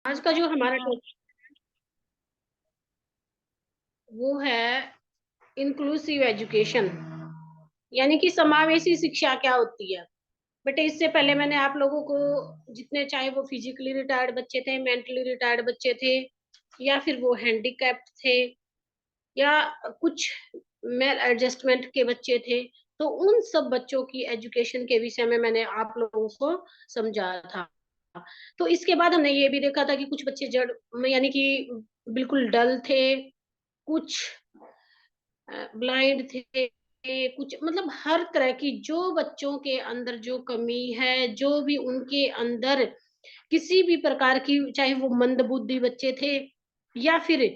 आज का जो हमारा टॉपिक वो है इंक्लूसिव एजुकेशन, यानी कि समावेशी शिक्षा क्या होती है। बेटे इससे पहले मैंने आप लोगों को जितने, चाहे वो फिजिकली रिटायर्ड बच्चे थे, मेंटली रिटायर्ड बच्चे थे, या फिर वो हैंडीकैप्ड थे, या कुछ मेल एडजस्टमेंट के बच्चे थे, तो उन सब बच्चों की एजुकेशन के विषय में मैंने आप लोगों को समझा था। तो इसके बाद हमने ये भी देखा था कि कुछ बच्चे जड़, यानी कि बिल्कुल डल थे, कुछ ब्लाइंड थे, कुछ मतलब हर तरह की जो बच्चों के अंदर जो कमी है, जो भी उनके अंदर किसी भी प्रकार की, चाहे वो मंदबुद्धि बच्चे थे, या फिर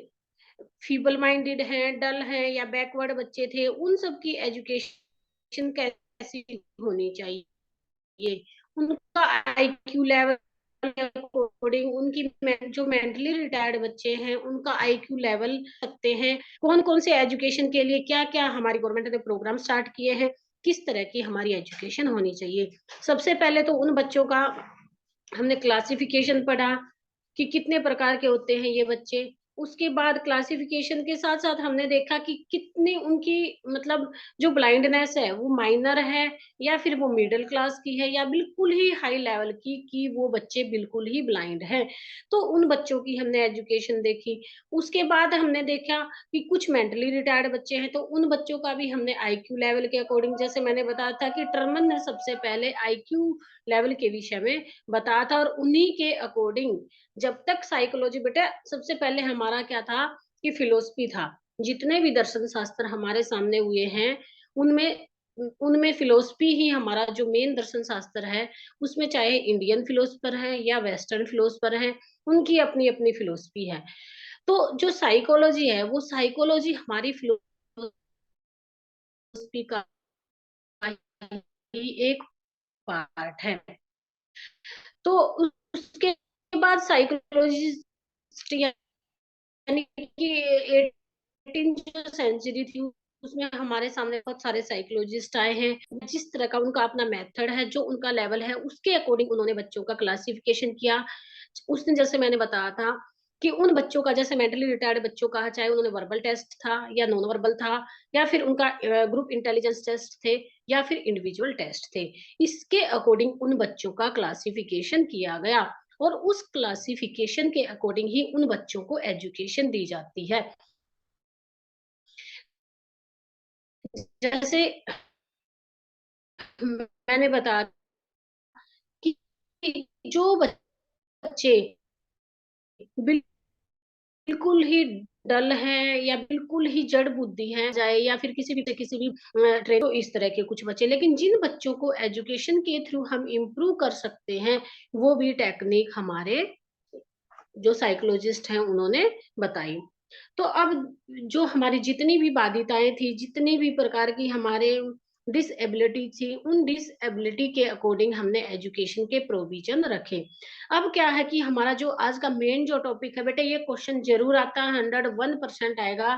फीबल माइंडेड हैं, डल हैं, या बैकवर्ड बच्चे थे, उन सब की एजुकेशन कैसी होनी चाहिए, उनका आईक्यू लेवल अकॉर्डिंग, उनकी जो मेंटली रिटायर्ड बच्चे हैं उनका आईक्यू लेवल सकते हैं, कौन कौन से एजुकेशन के लिए क्या क्या हमारी गवर्नमेंट ने प्रोग्राम स्टार्ट किए हैं, किस तरह की हमारी एजुकेशन होनी चाहिए। सबसे पहले तो उन बच्चों का हमने क्लासिफिकेशन पढ़ा कि कितने प्रकार के होते हैं ये बच्चे। उसके बाद क्लासिफिकेशन के साथ साथ हमने देखा कि कितनी उनकी, मतलब जो ब्लाइंडनेस है वो माइनर है, या फिर वो मिडिल क्लास की है, या बिल्कुल ही हाई लेवल की, कि वो बच्चे बिल्कुल ही ब्लाइंड हैं। तो उन बच्चों की हमने एजुकेशन देखी। उसके बाद हमने देखा कि कुछ मेंटली रिटायर्ड बच्चे हैं, तो उन बच्चों का भी हमने आईक्यू लेवल के अकॉर्डिंग, जैसे मैंने बताया था कि टर्मन ने सबसे पहले आईक्यू लेवल के विषय में बताया था, और उन्हीं के अकॉर्डिंग जब तक साइकोलॉजी, बेटा सबसे पहले हमारा क्या था कि फिलोसफी था। जितने भी दर्शन शास्त्र हमारे सामने हुए हैं, उनमें उनमें फिलोसफी ही हमारा जो मेन दर्शन शास्त्र है, उसमें चाहे इंडियन फिलोसफर है या वेस्टर्न फिलोसफर है, उनकी अपनी अपनी फिलोसफी है। तो जो साइकोलॉजी है, वो साइकोलॉजी हमारी फिलोसफी का ही एक पार्ट है। तो उसके बाद साइकोलॉजिस्ट, यानी कि 18 जो सेंचुरी थी, उसमें हमारे सामने बहुत सारे साइकोलॉजिस्ट आए हैं। जिस तरह का उनका अपना मेथड है, जो उनका लेवल है, उसके अकॉर्डिंग उन्होंने बच्चों का क्लासिफिकेशन किया। उस दिन जैसे मैंने बताया था कि उन बच्चों का, जैसे मेंटली रिटायर्ड बच्चों का, चाहे उन्होंने वर्बल टेस्ट था या नॉन वर्बल था, या फिर उनका ग्रुप इंटेलिजेंस टेस्ट थे, या फिर इंडिविजुअल टेस्ट थे, इसके अकॉर्डिंग उन बच्चों का क्लासिफिकेशन किया गया, और उस क्लासिफिकेशन के अकॉर्डिंग ही उन बच्चों को एजुकेशन दी जाती है। जैसे मैंने बताया कि जो बच्चे बिल्कुल ही डल हैं, या बिल्कुल ही जड़ बुद्धि हैं जाए, या फिर किसी भी ट्रेन, तो इस तरह के कुछ बच्चे, लेकिन जिन बच्चों को एजुकेशन के थ्रू हम इम्प्रूव कर सकते हैं, वो भी टेक्निक हमारे जो साइकोलॉजिस्ट हैं उन्होंने बताई। तो अब जो हमारी जितनी भी बाधिताएं थी, जितनी भी प्रकार की हमारे डिसएबिलिटी थी, उन डिसएबिलिटी के अकॉर्डिंग हमने एजुकेशन के प्रोविजन रखे। अब क्या है कि हमारा जो आज का मेन जो टॉपिक है, बेटा ये क्वेश्चन जरूर आता है, 101% आएगा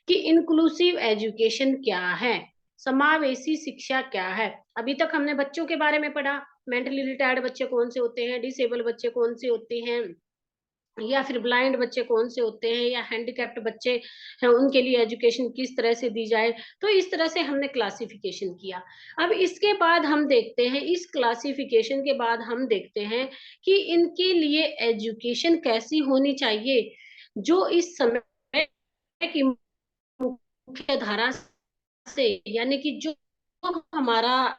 कि इंक्लूसिव एजुकेशन क्या है, समावेशी शिक्षा क्या है। अभी तक हमने बच्चों के बारे में पढ़ा, मेंटली रिटायर्ड बच्चे कौन से होते हैं, डिसेबल बच्चे कौन से होते हैं, या फिर ब्लाइंड बच्चे कौन से होते हैं, या हैंडीकैप्ड बच्चे हैं, उनके लिए एजुकेशन किस तरह से दी जाए। तो इस तरह से हमने क्लासिफिकेशन किया। अब इसके बाद हम देखते हैं, इस क्लासिफिकेशन के बाद हम देखते हैं कि इनके लिए एजुकेशन कैसी होनी चाहिए, जो इस समय की मुख्य धारा से, यानी कि जो हमारा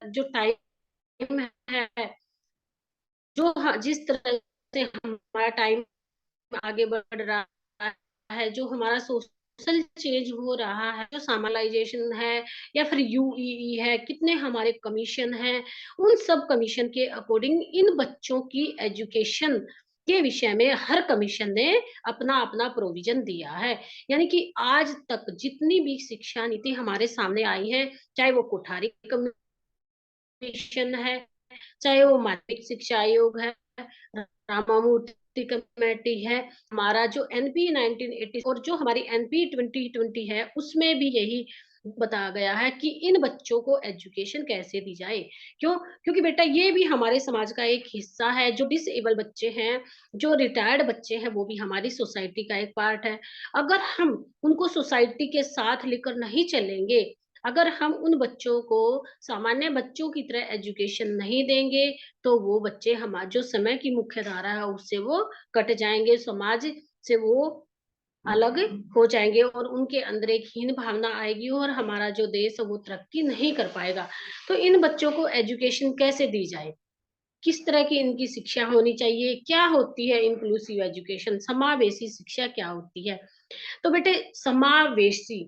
जो टाइम है, जो जिस तरह से हमारा टाइम आगे बढ़ रहा है, जो हमारा सोशल चेंज हो रहा है, जो सामालाइजेशन है, या फिर यूईई है, कितने हमारे कमीशन हैं, उन सब कमीशन के अकॉर्डिंग इन बच्चों की एजुकेशन के विषय में हर कमीशन ने अपना अपना प्रोविजन दिया है। यानी कि आज तक जितनी भी शिक्षा नीति हमारे सामने आई है, चाहे वो कोठारी कमीशन है, चाहे वो माध्यमिक शिक्षा आयोग है, रामामूर्ति कमेटी है, हमारा जो एनपी 1980 और जो हमारी एनपी 2020 है, उसमें भी यही बताया गया है कि इन बच्चों को एजुकेशन कैसे दी जाए। क्यों? क्योंकि बेटा ये भी हमारे समाज का एक हिस्सा है, जो डिसेबल बच्चे हैं, जो रिटायर्ड बच्चे हैं, वो भी हमारी सोसाइटी का एक पार्ट है। अगर हम उनको सोसाइटी के साथ लेकर नहीं चलेंगे, अगर हम उन बच्चों को सामान्य बच्चों की तरह एजुकेशन नहीं देंगे, तो वो बच्चे जो समय की मुख्य धारा है उससे वो कट जाएँगे, समाज से वो अलग हो जाएँगे और उनके अंदर एक हीन भावना आएगी और हमारा जो देश है वो तरक्की नहीं कर पाएगा। तो इन बच्चों को एजुकेशन कैसे दी जाए? किस तरह की इनकी शिक्षा होनी चाहिए? क्या होती है इंक्लूसिव एजुकेशन? समावेशी शिक्षा क्या होती है? तो बेटे समावेशी,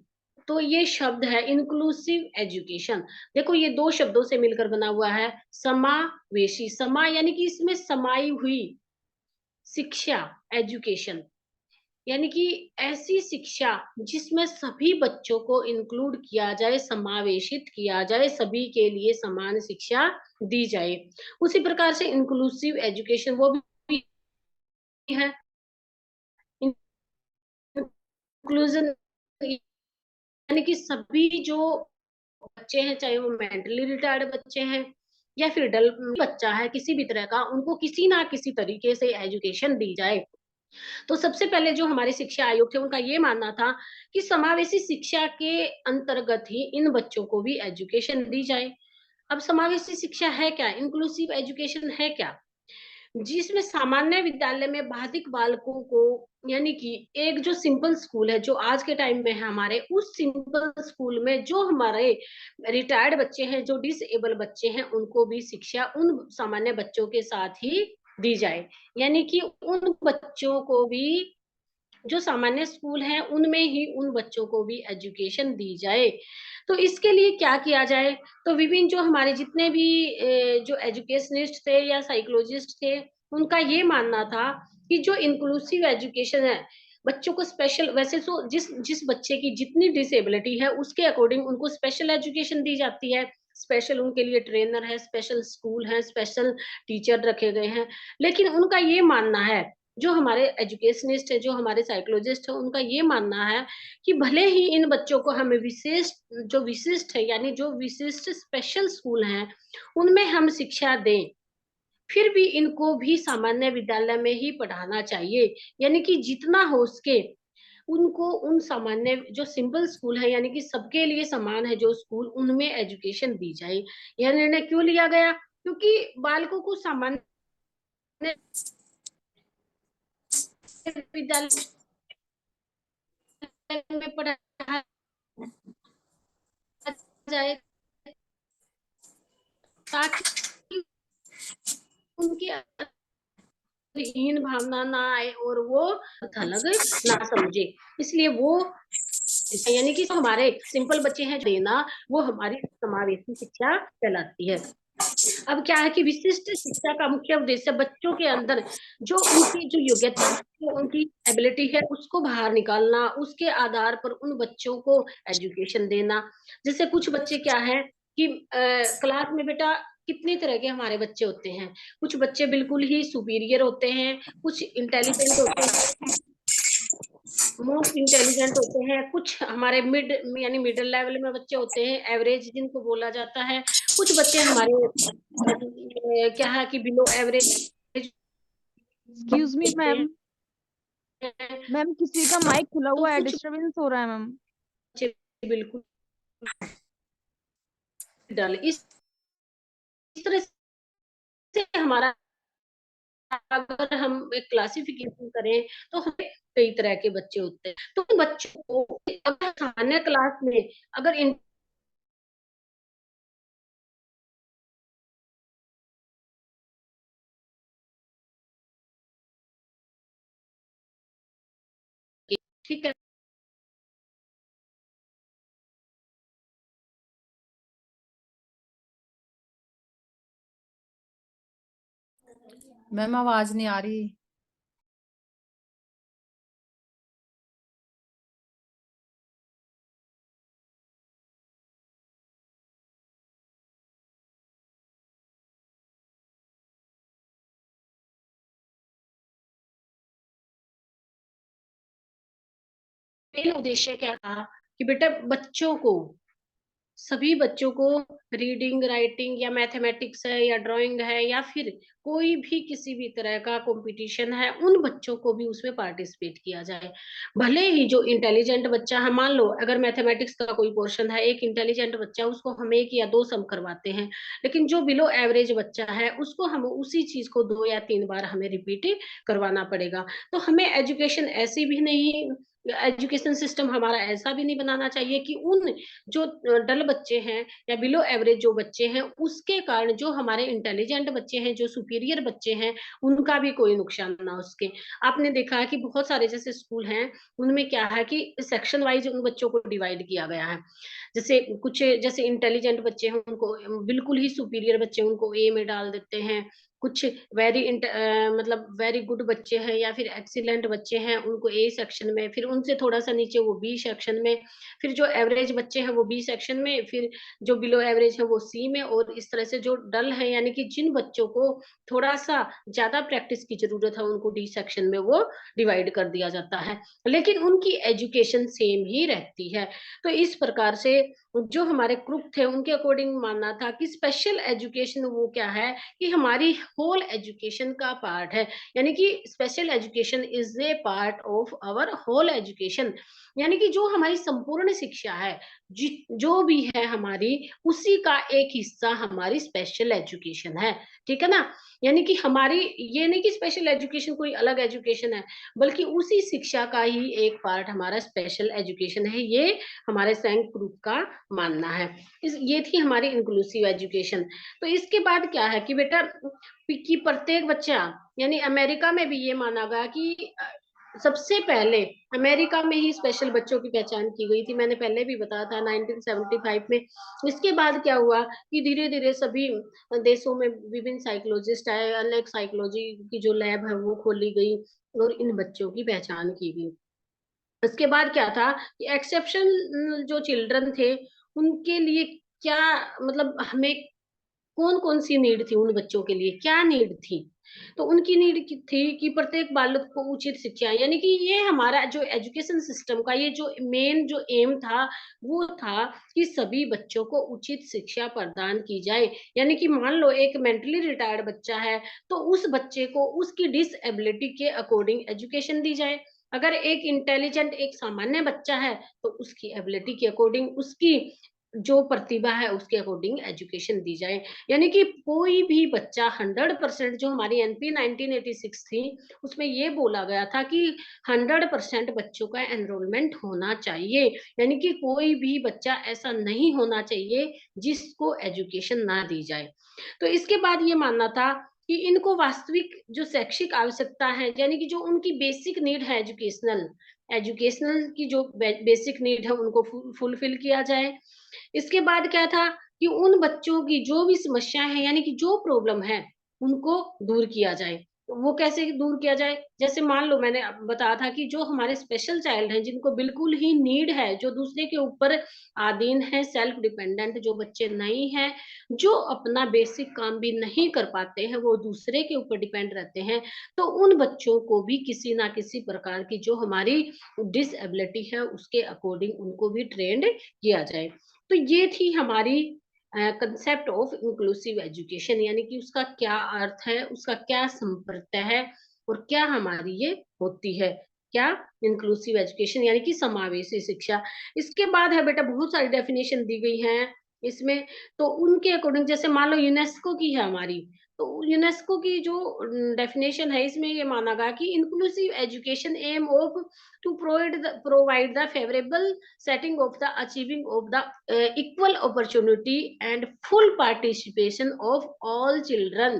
तो ये शब्द है इंक्लूसिव एजुकेशन। देखो ये 2 शब्दों से मिलकर बना हुआ है, समावेशी। समा यानी कि इसमें समाई हुई शिक्षा, एजुकेशन, यानी कि ऐसी शिक्षा जिसमें सभी बच्चों को इंक्लूड किया जाए, समावेशित किया जाए, सभी के लिए समान शिक्षा दी जाए। उसी प्रकार से इंक्लूसिव एजुकेशन वो भी है। इंक्लूजन यानी कि सभी जो बच्चे हैं, चाहे वो मेंटली रिटायर्ड बच्चे हैं या फिर डल बच्चा है किसी भी तरह का, उनको किसी ना किसी तरीके से एजुकेशन दी जाए। तो सबसे पहले जो हमारे शिक्षा आयोग थे उनका ये मानना था कि समावेशी शिक्षा के अंतर्गत ही इन बच्चों को भी एजुकेशन दी जाए। अब समावेशी शिक्षा है क्या? इंक्लूसिव एजुकेशन है क्या? जिसमें सामान्य विद्यालय में बाधिक बालकों को, यानी कि एक जो सिंपल स्कूल है जो आज के टाइम में है हमारे, उस सिंपल स्कूल में जो हमारे रिटायर्ड बच्चे हैं, जो डिसेबल बच्चे हैं, उनको भी शिक्षा उन सामान्य बच्चों के साथ ही दी जाए। यानी कि उन बच्चों को भी जो सामान्य स्कूल हैं उनमें ही उन बच्चों को भी एजुकेशन दी जाए। तो इसके लिए क्या किया जाए? तो विभिन्न जो हमारे जितने भी जो एजुकेशनिस्ट थे या साइकोलॉजिस्ट थे, उनका ये मानना था कि जो इंक्लूसिव एजुकेशन है, बच्चों को स्पेशल, वैसे तो जिस जिस बच्चे की जितनी डिसेबिलिटी है उसके अकॉर्डिंग उनको स्पेशल एजुकेशन दी जाती है। स्पेशल उनके लिए ट्रेनर है, स्पेशल स्कूल है, स्पेशल टीचर रखे गए हैं। लेकिन उनका ये मानना है, जो हमारे एजुकेशनिस्ट है, जो हमारे साइकोलॉजिस्ट है, उनका ये मानना है कि भले ही इन बच्चों को हमें विशिष्ट है, यानी जो विशिष्ट स्पेशल स्कूल हैं, उनमें हम शिक्षा दें, फिर भी इनको भी सामान्य विद्यालय में ही पढ़ाना चाहिए। यानी कि जितना हो सके उनको उन सामान्य जो सिंपल स्कूल है, यानी कि सबके लिए समान है जो स्कूल, उनमें एजुकेशन दी जाए। यह निर्णय क्यों लिया गया? क्योंकि बालकों को सामान्य विद्यालय में पढ़ाया जाए ताकि उनके हीन भावना ना आए और वो अलग ना समझे। इसलिए वो यानी कि जो हमारे सिंपल बच्चे हैं देना, वो हमारी समावेशी शिक्षा कहलाती है। अब क्या है कि विशिष्ट शिक्षा का मुख्य उद्देश्य बच्चों के अंदर जो उनकी जो योग्यता, जो उनकी एबिलिटी है उसको बाहर निकालना, उसके आधार पर उन बच्चों को एजुकेशन देना। जैसे कुछ बच्चे क्या है कि क्लास में बेटा कितने तरह के हमारे बच्चे होते हैं। कुछ बच्चे बिल्कुल ही सुपीरियर होते हैं, कुछ इंटेलिजेंट होते हैं, मोस्ट इंटेलिजेंट होते हैं, कुछ हमारे मिड यानी मिडल लेवल में बच्चे होते हैं, एवरेज जिनको बोला जाता है। कुछ बच्चे हमारे क्या है कि बिलो एवरेज एक्सक्यूज मी होते मैम। हैं, मैम किसी का माइक खुला तो हुआ है, कुछ डिस्टरबेंस हो रहा है मैम। बच्चे बिल्कुल डल इस तरह से हमारा, अगर हम एक क्लासिफिकेशन करें तो हमें कई तरह के बच्चे होते हैं। तो उन बच्चों को अगर सामान्य क्लास में अगर इन ठीक है, मैम आवाज नहीं आ रही। मेन उद्देश्य क्या था कि बेटा बच्चों को सभी बच्चों को रीडिंग, राइटिंग या मैथमेटिक्स है या ड्राइंग है या फिर कोई भी किसी भी तरह का कंपटीशन है, उन बच्चों को भी उसमें पार्टिसिपेट किया जाए। भले ही जो इंटेलिजेंट बच्चा है, मान लो अगर मैथमेटिक्स का कोई पोर्शन है, एक इंटेलिजेंट बच्चा उसको हम 1 या 2 सम करवाते हैं, लेकिन जो बिलो एवरेज बच्चा है उसको हम उसी चीज़ को 2 या 3 बार हमें रिपीट करवाना पड़ेगा। तो हमें एजुकेशन सिस्टम हमारा ऐसा भी नहीं बनाना चाहिए कि उन जो डल बच्चे हैं या बिलो एवरेज जो बच्चे हैं, उसके कारण जो हमारे इंटेलिजेंट बच्चे हैं, जो सुपीरियर बच्चे हैं, उनका भी कोई नुकसान ना हो सके। आपने देखा है कि बहुत सारे जैसे स्कूल हैं, उनमें क्या है कि सेक्शन वाइज उन बच्चों को डिवाइड किया गया है। जैसे कुछ जैसे इंटेलिजेंट बच्चे हैं उनको बिल्कुल ही सुपीरियर बच्चे उनको ए में डाल देते हैं। कुछ मतलब वेरी गुड बच्चे हैं या फिर एक्सीलेंट बच्चे हैं, उनको ए सेक्शन में, फिर उनसे थोड़ा-सा नीचे वो बी सेक्शन में, फिर जो एवरेज बच्चे हैं वो बी सेक्शन में, फिर जो बिलो एवरेज है वो सी में, और इस तरह से जो डल है यानी कि जिन बच्चों को थोड़ा-सा ज़्यादा प्रैक्टिस की ज़रूरत है, उनको डी सेक्शन में वो डिवाइड कर दिया जाता है। लेकिन उनकी एजुकेशन सेम ही रहती है। तो इस प्रकार से जो हमारे ग्रुप थे उनके अकॉर्डिंग मानना था कि स्पेशल एजुकेशन वो क्या है कि हमारी होल एजुकेशन का पार्ट है, यानी कि special education is a part of our whole education, यानी कि जो हमारी संपूर्ण शिक्षा है, जो भी है हमारी, उसी का एक हिस्सा हमारी स्पेशल एजुकेशन है। ठीक है ना? यानी कि हमारी ये नहीं कि स्पेशल एजुकेशन कोई अलग एजुकेशन है, बल्कि उसी शिक्षा का ही एक पार्ट हमारा स्पेशल एजुकेशन है, ये हमारे सैंक ग्रुप का मानना है। ये थी हमारी इंक्लूसिव एजुकेशन। तो इसके बाद क्या है कि बेटा कि प्रत्येक बच्चा, यानी अमेरिका में भी ये माना गया कि सबसे पहले अमेरिका में ही स्पेशल बच्चों की पहचान की गई थी, मैंने पहले भी बताया था 1975 में। इसके बाद क्या हुआ कि धीरे धीरे सभी देशों में विभिन्न साइकोलॉजिस्ट आए, अलग साइकोलॉजी की जो लैब है वो खोली गई और इन बच्चों की पहचान की गई। उसके बाद क्या था कि एक्सेप्शन जो चिल्ड्रन थे, उनके लिए क्या, मतलब हमें कौन-कौन सी नीड थी उन बच्चों के लिए, क्या नीड थी? तो उनकी नीड की थी कि प्रत्येक बालक को उचित शिक्षा, यानी कि ये हमारा जो एजुकेशन सिस्टम का ये जो मेन जो एम था, वो था कि सभी बच्चों को उचित शिक्षा प्रदान की जाए। यानी कि मान लो एक मेंटली रिटायर्ड बच्चा है, तो उस बच्चे को उसकी डिसएबिलिटी के अकॉर्डिंग एजुकेशन दी जाए। अगर एक इंटेलिजेंट एक सामान्य बच्चा है, तो उसकी एबिलिटी के अकॉर्डिंग उसकी जो प्रतिभा है उसके अकॉर्डिंग एजुकेशन दी जाए। यानी कि कोई भी बच्चा 100% जो हमारी एनपी 1986 थी, उसमें ये बोला गया था कि 100% बच्चों का एनरोलमेंट होना चाहिए। यानी कि कोई भी बच्चा ऐसा नहीं होना चाहिए जिसको एजुकेशन ना दी जाए। तो इसके बाद ये मानना था कि इनको वास्तविक जो शैक्षिक आवश्यकता है, यानी कि जो उनकी बेसिक नीड है एजुकेशनल, एजुकेशनल की जो बेसिक नीड है उनको फुलफिल किया जाए। इसके बाद क्या था कि उन बच्चों की जो भी समस्या है, यानी कि जो प्रॉब्लम है, उनको दूर किया जाए। तो वो कैसे दूर किया जाए? जैसे मान लो मैंने बताया था कि जो हमारे स्पेशल चाइल्ड हैं, जिनको बिल्कुल ही नीड है, जो दूसरे के ऊपर आधीन है, सेल्फ डिपेंडेंट जो बच्चे नहीं हैं, जो अपना बेसिक काम भी नहीं कर पाते हैं, वो दूसरे के ऊपर डिपेंड रहते हैं, तो उन बच्चों को भी किसी ना किसी प्रकार की जो हमारी डिसएबिलिटी है, उसके अकॉर्डिंग उनको भी ट्रेंड किया जाए। तो ये थी हमारी कंसेप्ट ऑफ इंक्लूसिव एजुकेशन, यानी कि उसका क्या अर्थ है, उसका क्या संप्रत्य है और क्या हमारी ये होती है, क्या इंक्लूसिव एजुकेशन यानी कि समावेशी शिक्षा। इसके बाद है बेटा बहुत सारी डेफिनेशन दी गई हैं इसमें। तो उनके अकॉर्डिंग जैसे मान लो यूनेस्को की है हमारी, तो यूनेस्को की जो डेफिनेशन है इसमें ये माना गया कि inclusive education aim of to provide the favourable setting of the achieving of the equal opportunity and full participation of all children,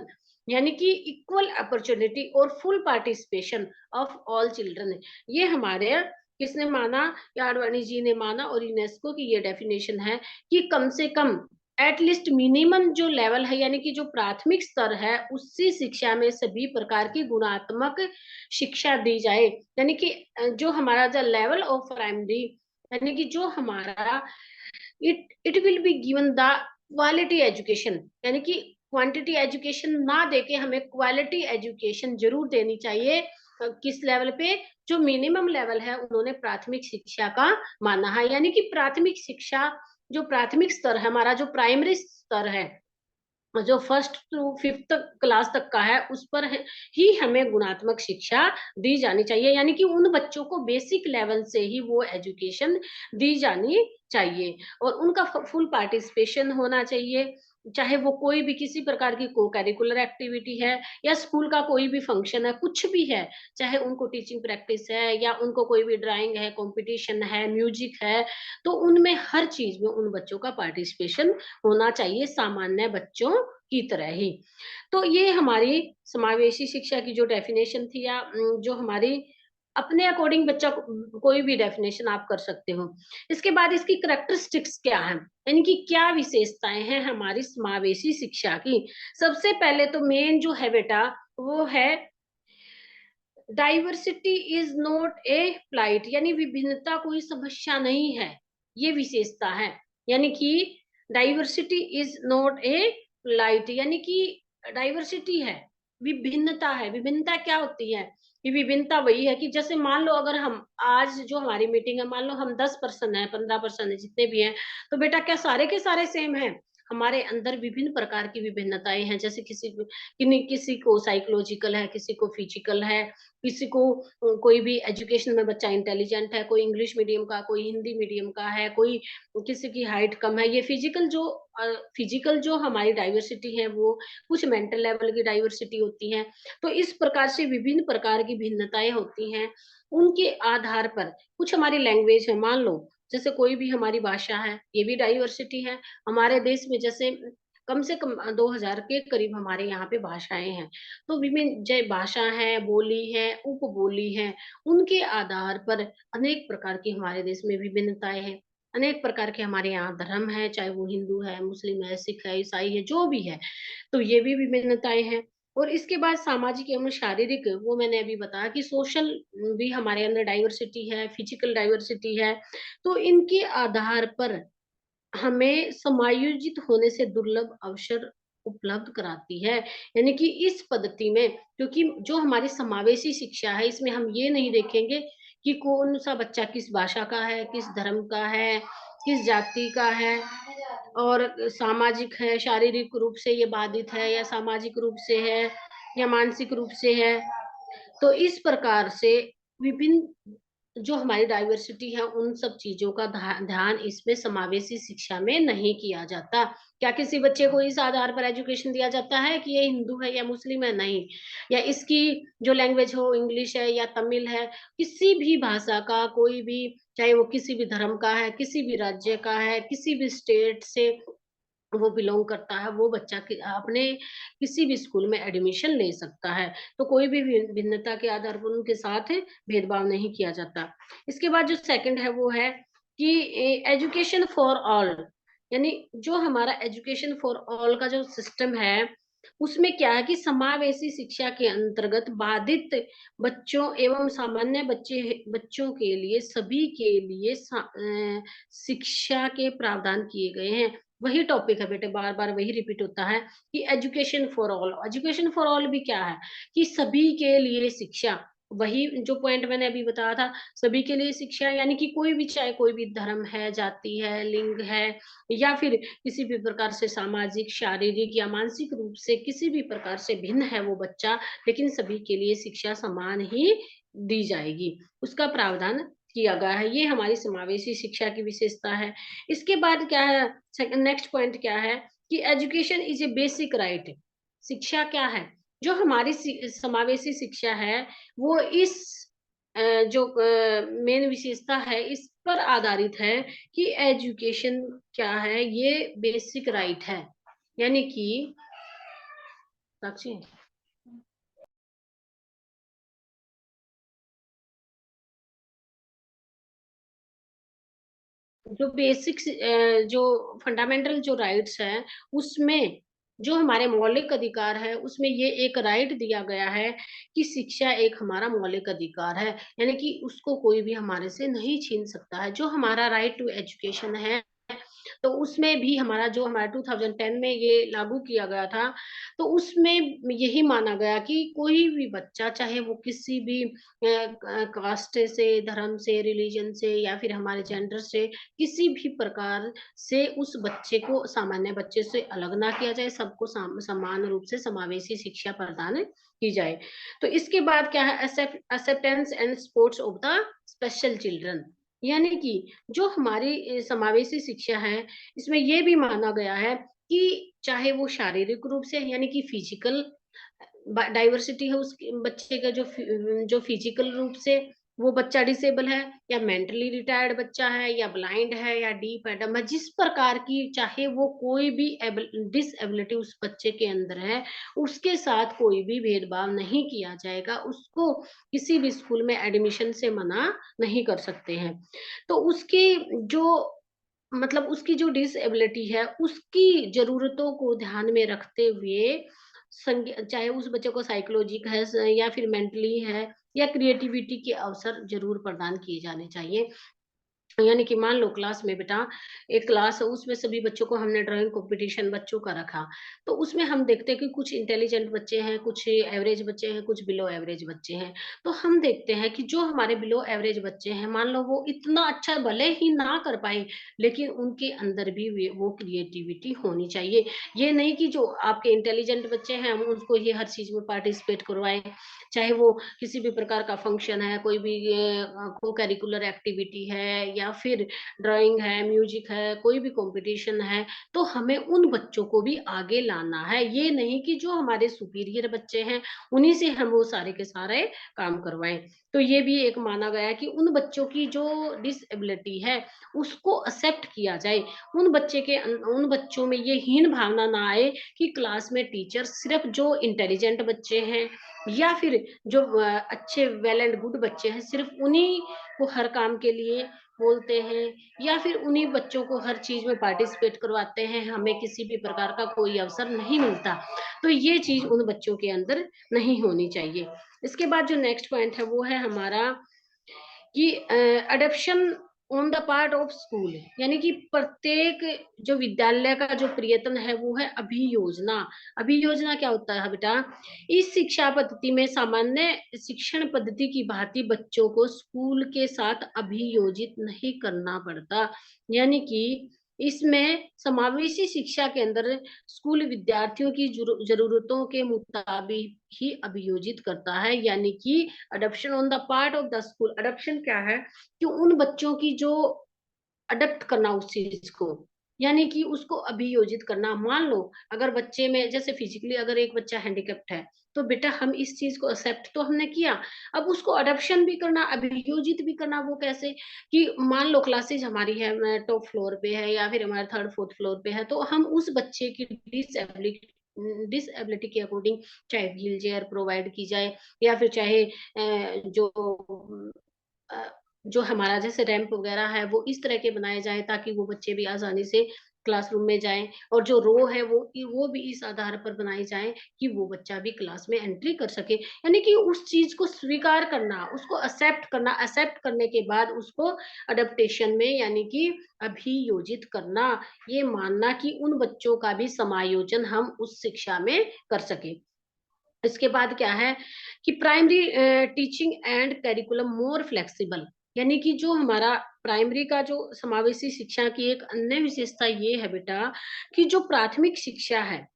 यानी कि इक्वल अपॉर्चुनिटी और full participation of all children, ये हमारे किसने माना, आडवाणी जी ने माना, और यूनेस्को की ये डेफिनेशन है कि कम से कम एटलीस्ट मिनिमम जो लेवल है, यानी कि जो प्राथमिक स्तर है, उसी शिक्षा में सभी प्रकार की गुणात्मक शिक्षा दी जाए। यानी कि जो हमारा जो लेवल ऑफ प्राइमरी, यानी कि जो हमारा it will be given the quality education, यानी कि क्वांटिटी एजुकेशन ना देके हमें क्वालिटी एजुकेशन जरूर देनी चाहिए। किस लेवल पे, जो मिनिमम लेवल है उन्होंने प्राथमिक शिक्षा का माना है, यानी कि प्राथमिक शिक्षा जो प्राथमिक स्तर है, हमारा जो प्राइमरी स्तर है, जो फर्स्ट टू फिफ्थ क्लास तक का है, उस पर ही हमें गुणात्मक शिक्षा दी जानी चाहिए, यानी कि उन बच्चों को बेसिक लेवल से ही वो एजुकेशन दी जानी चाहिए और उनका फुल पार्टिसिपेशन होना चाहिए, चाहे वो कोई भी किसी प्रकार की को करिकुलर एक्टिविटी है या स्कूल का कोई भी फंक्शन है, कुछ भी है, चाहे उनको टीचिंग प्रैक्टिस है या उनको कोई भी ड्राइंग है, कंपटीशन है, म्यूजिक है, तो उनमें हर चीज में उन बच्चों का पार्टिसिपेशन होना चाहिए सामान्य बच्चों की तरह ही। तो ये हमारी समावेशी शिक्षा की जो डेफिनेशन थी या जो हमारी अपने अकॉर्डिंग बच्चा कोई भी डेफिनेशन आप कर सकते हो। इसके बाद इसकी कैरेक्टरिस्टिक्स क्या है, यानी कि क्या विशेषताएं हैं हमारी समावेशी शिक्षा की। सबसे पहले तो मेन जो है बेटा वो है diversity is not a plight, यानी विभिन्नता कोई समस्या नहीं है, ये विशेषता है। यानी कि diversity is not a plight, यानी कि डाइवर्सिटी है, विभिन्नता है। विभिन्नता क्या होती है, कि विभिन्नता वही है कि जैसे मान लो अगर हम आज जो हमारी मीटिंग है, मान लो हम 10 पर्सन है, 15 पर्सन है, जितने भी हैं, तो बेटा क्या सारे के सारे सेम हैं? हमारे अंदर विभिन्न प्रकार की विभिन्नताएं हैं, जैसे किसी को साइकोलॉजिकल है, किसी को फिजिकल है, किसी को कोई भी एजुकेशन में बच्चा इंटेलिजेंट है, कोई इंग्लिश मीडियम का, कोई हिंदी मीडियम का है, कोई किसी की हाइट कम है। ये फिजिकल जो हमारी डाइवर्सिटी है वो कुछ मेंटल लेवल की डाइवर्सिटी होती है। तो इस प्रकार से विभिन्न प्रकार की भिन्नताएं होती हैं। उनके आधार पर कुछ हमारी लैंग्वेज है, मान लो जैसे कोई भी हमारी भाषा है, ये भी डाइवर्सिटी है। हमारे देश में जैसे कम से कम 2000 के करीब हमारे यहाँ पे भाषाएं हैं। तो विभिन्न जय भाषा है, बोली है, उपबोली है, उनके आधार पर अनेक प्रकार की हमारे देश में विभिन्नताएं हैं। अनेक प्रकार के हमारे यहाँ धर्म है, चाहे वो हिंदू है, मुस्लिम है, सिख है, ईसाई है, जो भी है, तो ये भी विभिन्नताएं हैं। और इसके बाद सामाजिक एवं शारीरिक, वो मैंने अभी बताया कि सोशल भी हमारे अंदर डाइवर्सिटी है, फिजिकल डाइवर्सिटी है। तो इनके आधार पर हमें समायोजित होने से दुर्लभ अवसर उपलब्ध कराती है। यानी कि इस पद्धति में, क्योंकि जो हमारी समावेशी शिक्षा है, इसमें हम ये नहीं देखेंगे कि कौन सा बच्चा किस भाषा का है, किस धर्म का है, किस जाति का है, और सामाजिक है, शारीरिक रूप से ये बाधित है या सामाजिक रूप से है या मानसिक रूप से है। तो इस प्रकार से विभिन्न जो हमारी डाइवर्सिटी है, उन सब चीजों का ध्यान इसमें समावेशी शिक्षा में नहीं किया जाता। क्या किसी बच्चे को इस आधार पर एजुकेशन दिया जाता है कि ये हिंदू है या मुस्लिम है? नहीं। या इसकी जो लैंग्वेज हो, इंग्लिश है या तमिल है, किसी भी भाषा का कोई भी, चाहे वो किसी भी धर्म का है, किसी भी राज्य का है, किसी भी स्टेट से वो बिलोंग करता है, वो बच्चा अपने किसी भी स्कूल में एडमिशन ले सकता है। तो कोई भी भिन्नता के आधार पर उनके साथ भेदभाव नहीं किया जाता। इसके बाद जो सेकंड है वो है कि एजुकेशन फॉर ऑल, यानी जो हमारा एजुकेशन फॉर ऑल का जो सिस्टम है, उसमें क्या है कि समावेशी शिक्षा के अंतर्गत बाधित बच्चों एवं सामान्य बच्चों के लिए, सभी के लिए शिक्षा के प्रावधान किए गए हैं। वही टॉपिक है बेटे, बार बार वही रिपीट होता है कि education for all. Education for all भी क्या है कि सभी के लिए शिक्षा। वही जो पॉइंट मैंने अभी बताया था, सभी के लिए शिक्षा, यानी कि कोई भी, चाहे कोई भी धर्म है, जाति है, लिंग है, या फिर किसी भी प्रकार से सामाजिक, शारीरिक या मानसिक रूप से किसी भी प्रकार से भिन्न है वो बच्चा, लेकिन सभी के लिए शिक्षा समान ही दी जाएगी, उसका प्रावधान किया गया है। ये हमारी समावेशी शिक्षा की विशेषता है। इसके बाद क्या है, नेक्स्ट पॉइंट क्या है कि education is A basic right. शिक्षा क्या है, जो हमारी समावेशी शिक्षा है, वो इस जो मेन विशेषता है, इस पर आधारित है कि एजुकेशन क्या है, ये बेसिक राइट है। यानी कि साक्षी, जो बेसिक जो फंडामेंटल जो राइट्स हैं, उसमें जो हमारे मौलिक अधिकार है, उसमें ये एक राइट दिया गया है कि शिक्षा एक हमारा मौलिक अधिकार है, यानी कि उसको कोई भी हमारे से नहीं छीन सकता है। जो हमारा राइट टू एजुकेशन है, तो उसमें भी हमारा 2010 में ये लागू किया गया था, तो उसमें यही माना गया कि कोई भी बच्चा, चाहे वो किसी भी कास्ट से, धर्म से, रिलीजन से या फिर हमारे जेंडर से, किसी भी प्रकार से उस बच्चे को सामान्य बच्चे से अलग ना किया जाए, सबको समान रूप से समावेशी शिक्षा प्रदान की जाए। तो इसके बाद क्या है, acceptance and supports of the special children, यानी कि जो हमारी समावेशी शिक्षा है, इसमें ये भी माना गया है कि चाहे वो शारीरिक रूप से, यानी कि फिजिकल डाइवर्सिटी है उस बच्चे का, जो फिजिकल रूप से वो बच्चा डिसेबल है, या मेंटली रिटायर्ड बच्चा है, या ब्लाइंड है, या डीप एडम है, जिस प्रकार की चाहे वो कोई भी डिसएबिलिटी उस बच्चे के अंदर है, उसके साथ कोई भी भेदभाव नहीं किया जाएगा, उसको किसी भी स्कूल में एडमिशन से मना नहीं कर सकते हैं। तो उसकी जो मतलब उसकी जो डिसेबिलिटी है, उसकी जरूरतों को ध्यान में रखते हुए चाहे उस बच्चे को साइकोलॉजिक है या फिर मेंटली है, या क्रिएटिविटी के अवसर जरूर प्रदान किए जाने चाहिए। यानी कि मान लो क्लास में बेटा, एक क्लास है, उसमें सभी बच्चों को हमने ड्राइंग कंपटीशन बच्चों का रखा, तो उसमें हम देखते हैं कि कुछ इंटेलिजेंट बच्चे हैं, कुछ एवरेज बच्चे हैं, कुछ बिलो एवरेज बच्चे हैं। तो हम देखते हैं कि जो हमारे बिलो एवरेज बच्चे हैं, मान लो वो इतना अच्छा भले ही ना कर पाए, लेकिन उनके अंदर भी वो क्रिएटिविटी होनी चाहिए। ये नहीं कि जो आपके इंटेलिजेंट बच्चे हैं हम उनको ये हर चीज में पार्टिसिपेट करवाएं, चाहे वो किसी भी प्रकार का फंक्शन है, कोई भी को करिकुलर एक्टिविटी है, या फिर ड्राइंग है, म्यूजिक है, कोई भी कंपटीशन है, तो हमें उन बच्चों को भी आगे लाना है। ये नहीं कि जो हमारे सुपीरियर बच्चे हैं उन्हीं से हम वो सारे के सारे काम करवाएं। तो ये भी एक माना गया है कि उन बच्चों की जो डिसेबिलिटी है उसको एक्सेप्ट किया जाए। उन बच्चों में ये हीन भावना ना आए कि क्लास में टीचर सिर्फ जो इंटेलिजेंट बच्चे हैं या फिर जो अच्छे वेल एंड गुड बच्चे हैं, सिर्फ उन्हीं को हर काम के लिए बोलते हैं, या फिर उन्हीं बच्चों को हर चीज में पार्टिसिपेट करवाते हैं, हमें किसी भी प्रकार का कोई अवसर नहीं मिलता। तो ये चीज उन बच्चों के अंदर नहीं होनी चाहिए। इसके बाद जो नेक्स्ट पॉइंट है वो है हमारा कि adoption on the part of school, यानी कि प्रत्येक जो विद्यालय का जो प्रयत्न है वो है अभियोजना। अभियोजना क्या होता है बेटा, इस शिक्षा पद्धति में सामान्य शिक्षण पद्धति की भांति बच्चों को स्कूल के साथ अभियोजित नहीं करना पड़ता, यानी कि इसमें समावेशी शिक्षा के अंदर स्कूल विद्यार्थियों की जरूरतों के मुताबिक ही अभियोजित करता है। यानी कि adoption on the part of the school, adoption क्या है कि उन बच्चों की जो अडॉप्ट करना उस चीज को, यानी कि उसको अभियोजित करना। मान लो अगर बच्चे में जैसे फिजिकली अगर एक बच्चा हैंडीकैप्ट है, तो बेटा हम इस चीज को एक्सेप्ट तो हमने किया, अब उसको अडॉप्शन भी करना, अभियोजित भी करना। वो कैसे कि मान लो क्लासेज हमारी है टॉप फ्लोर पे है या फिर हमारे थर्ड फोर्थ फ्लोर पे है, तो हम उस बच्चे की डिसएबिलिटी के अकॉर्डिंग चाहे व्हील चेयर प्रोवाइड की जाए, या फिर चाहे जो अ, जो हमारा जैसे रैंप वगैरह है वो इस तरह के बनाए जाए ताकि वो बच्चे भी आसानी से क्लासरूम में जाएं, और जो रो है वो भी इस आधार पर बनाई जाए कि वो बच्चा भी क्लास में एंट्री कर सके। यानी कि उस चीज को स्वीकार करना, उसको एक्सेप्ट करना, एक्सेप्ट करने के बाद उसको अडेप्टेशन में यानी कि अभियोजित करना, ये मानना कि उन बच्चों का भी समायोजन हम उस शिक्षा में कर सके। इसके बाद क्या है कि primary teaching and curriculum more flexible, यानी कि जो हमारा प्राइमरी का जो समावेशी शिक्षा की एक अन्य विशेषता ये है बेटा कि जो प्राथमिक शिक्षा है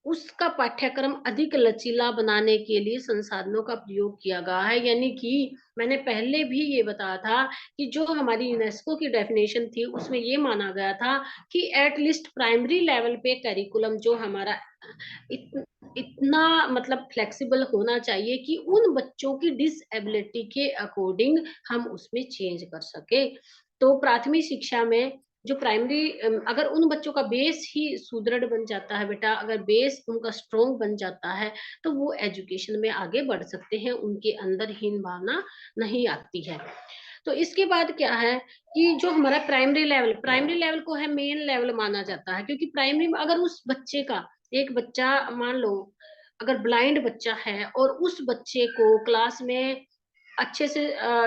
उसका पाठ्यक्रम अधिक लचीला बनाने के लिए संसाधनों का प्रयोग किया गया है। यानी कि मैंने पहले भी ये बताया था कि जो हमारी यूनेस्को की डेफिनेशन थी उसमें ये माना गया था कि एटलीस्ट प्राइमरी लेवल पे करिकुलम जो हमारा इत, इतना मतलब फ्लेक्सिबल होना चाहिए कि उन बच्चों की डिसएबिलिटी के अकॉर्डिंग हम उसमें चेंज कर सके। तो प्राथमिक शिक्षा में जो प्राइमरी अगर उन बच्चों का बेस ही सुदृढ़ बन जाता है बेटा, अगर बेस उनका स्ट्रॉन्ग बन जाता है तो वो एजुकेशन में आगे बढ़ सकते हैं, उनके अंदर हीन भावना नहीं आती है। तो इसके बाद क्या है कि जो हमारा प्राइमरी लेवल को है मेन लेवल माना जाता है, क्योंकि प्राइमरी में अगर उस बच्चे का एक बच्चा मान लो अगर ब्लाइंड बच्चा है और उस बच्चे को क्लास में अच्छे से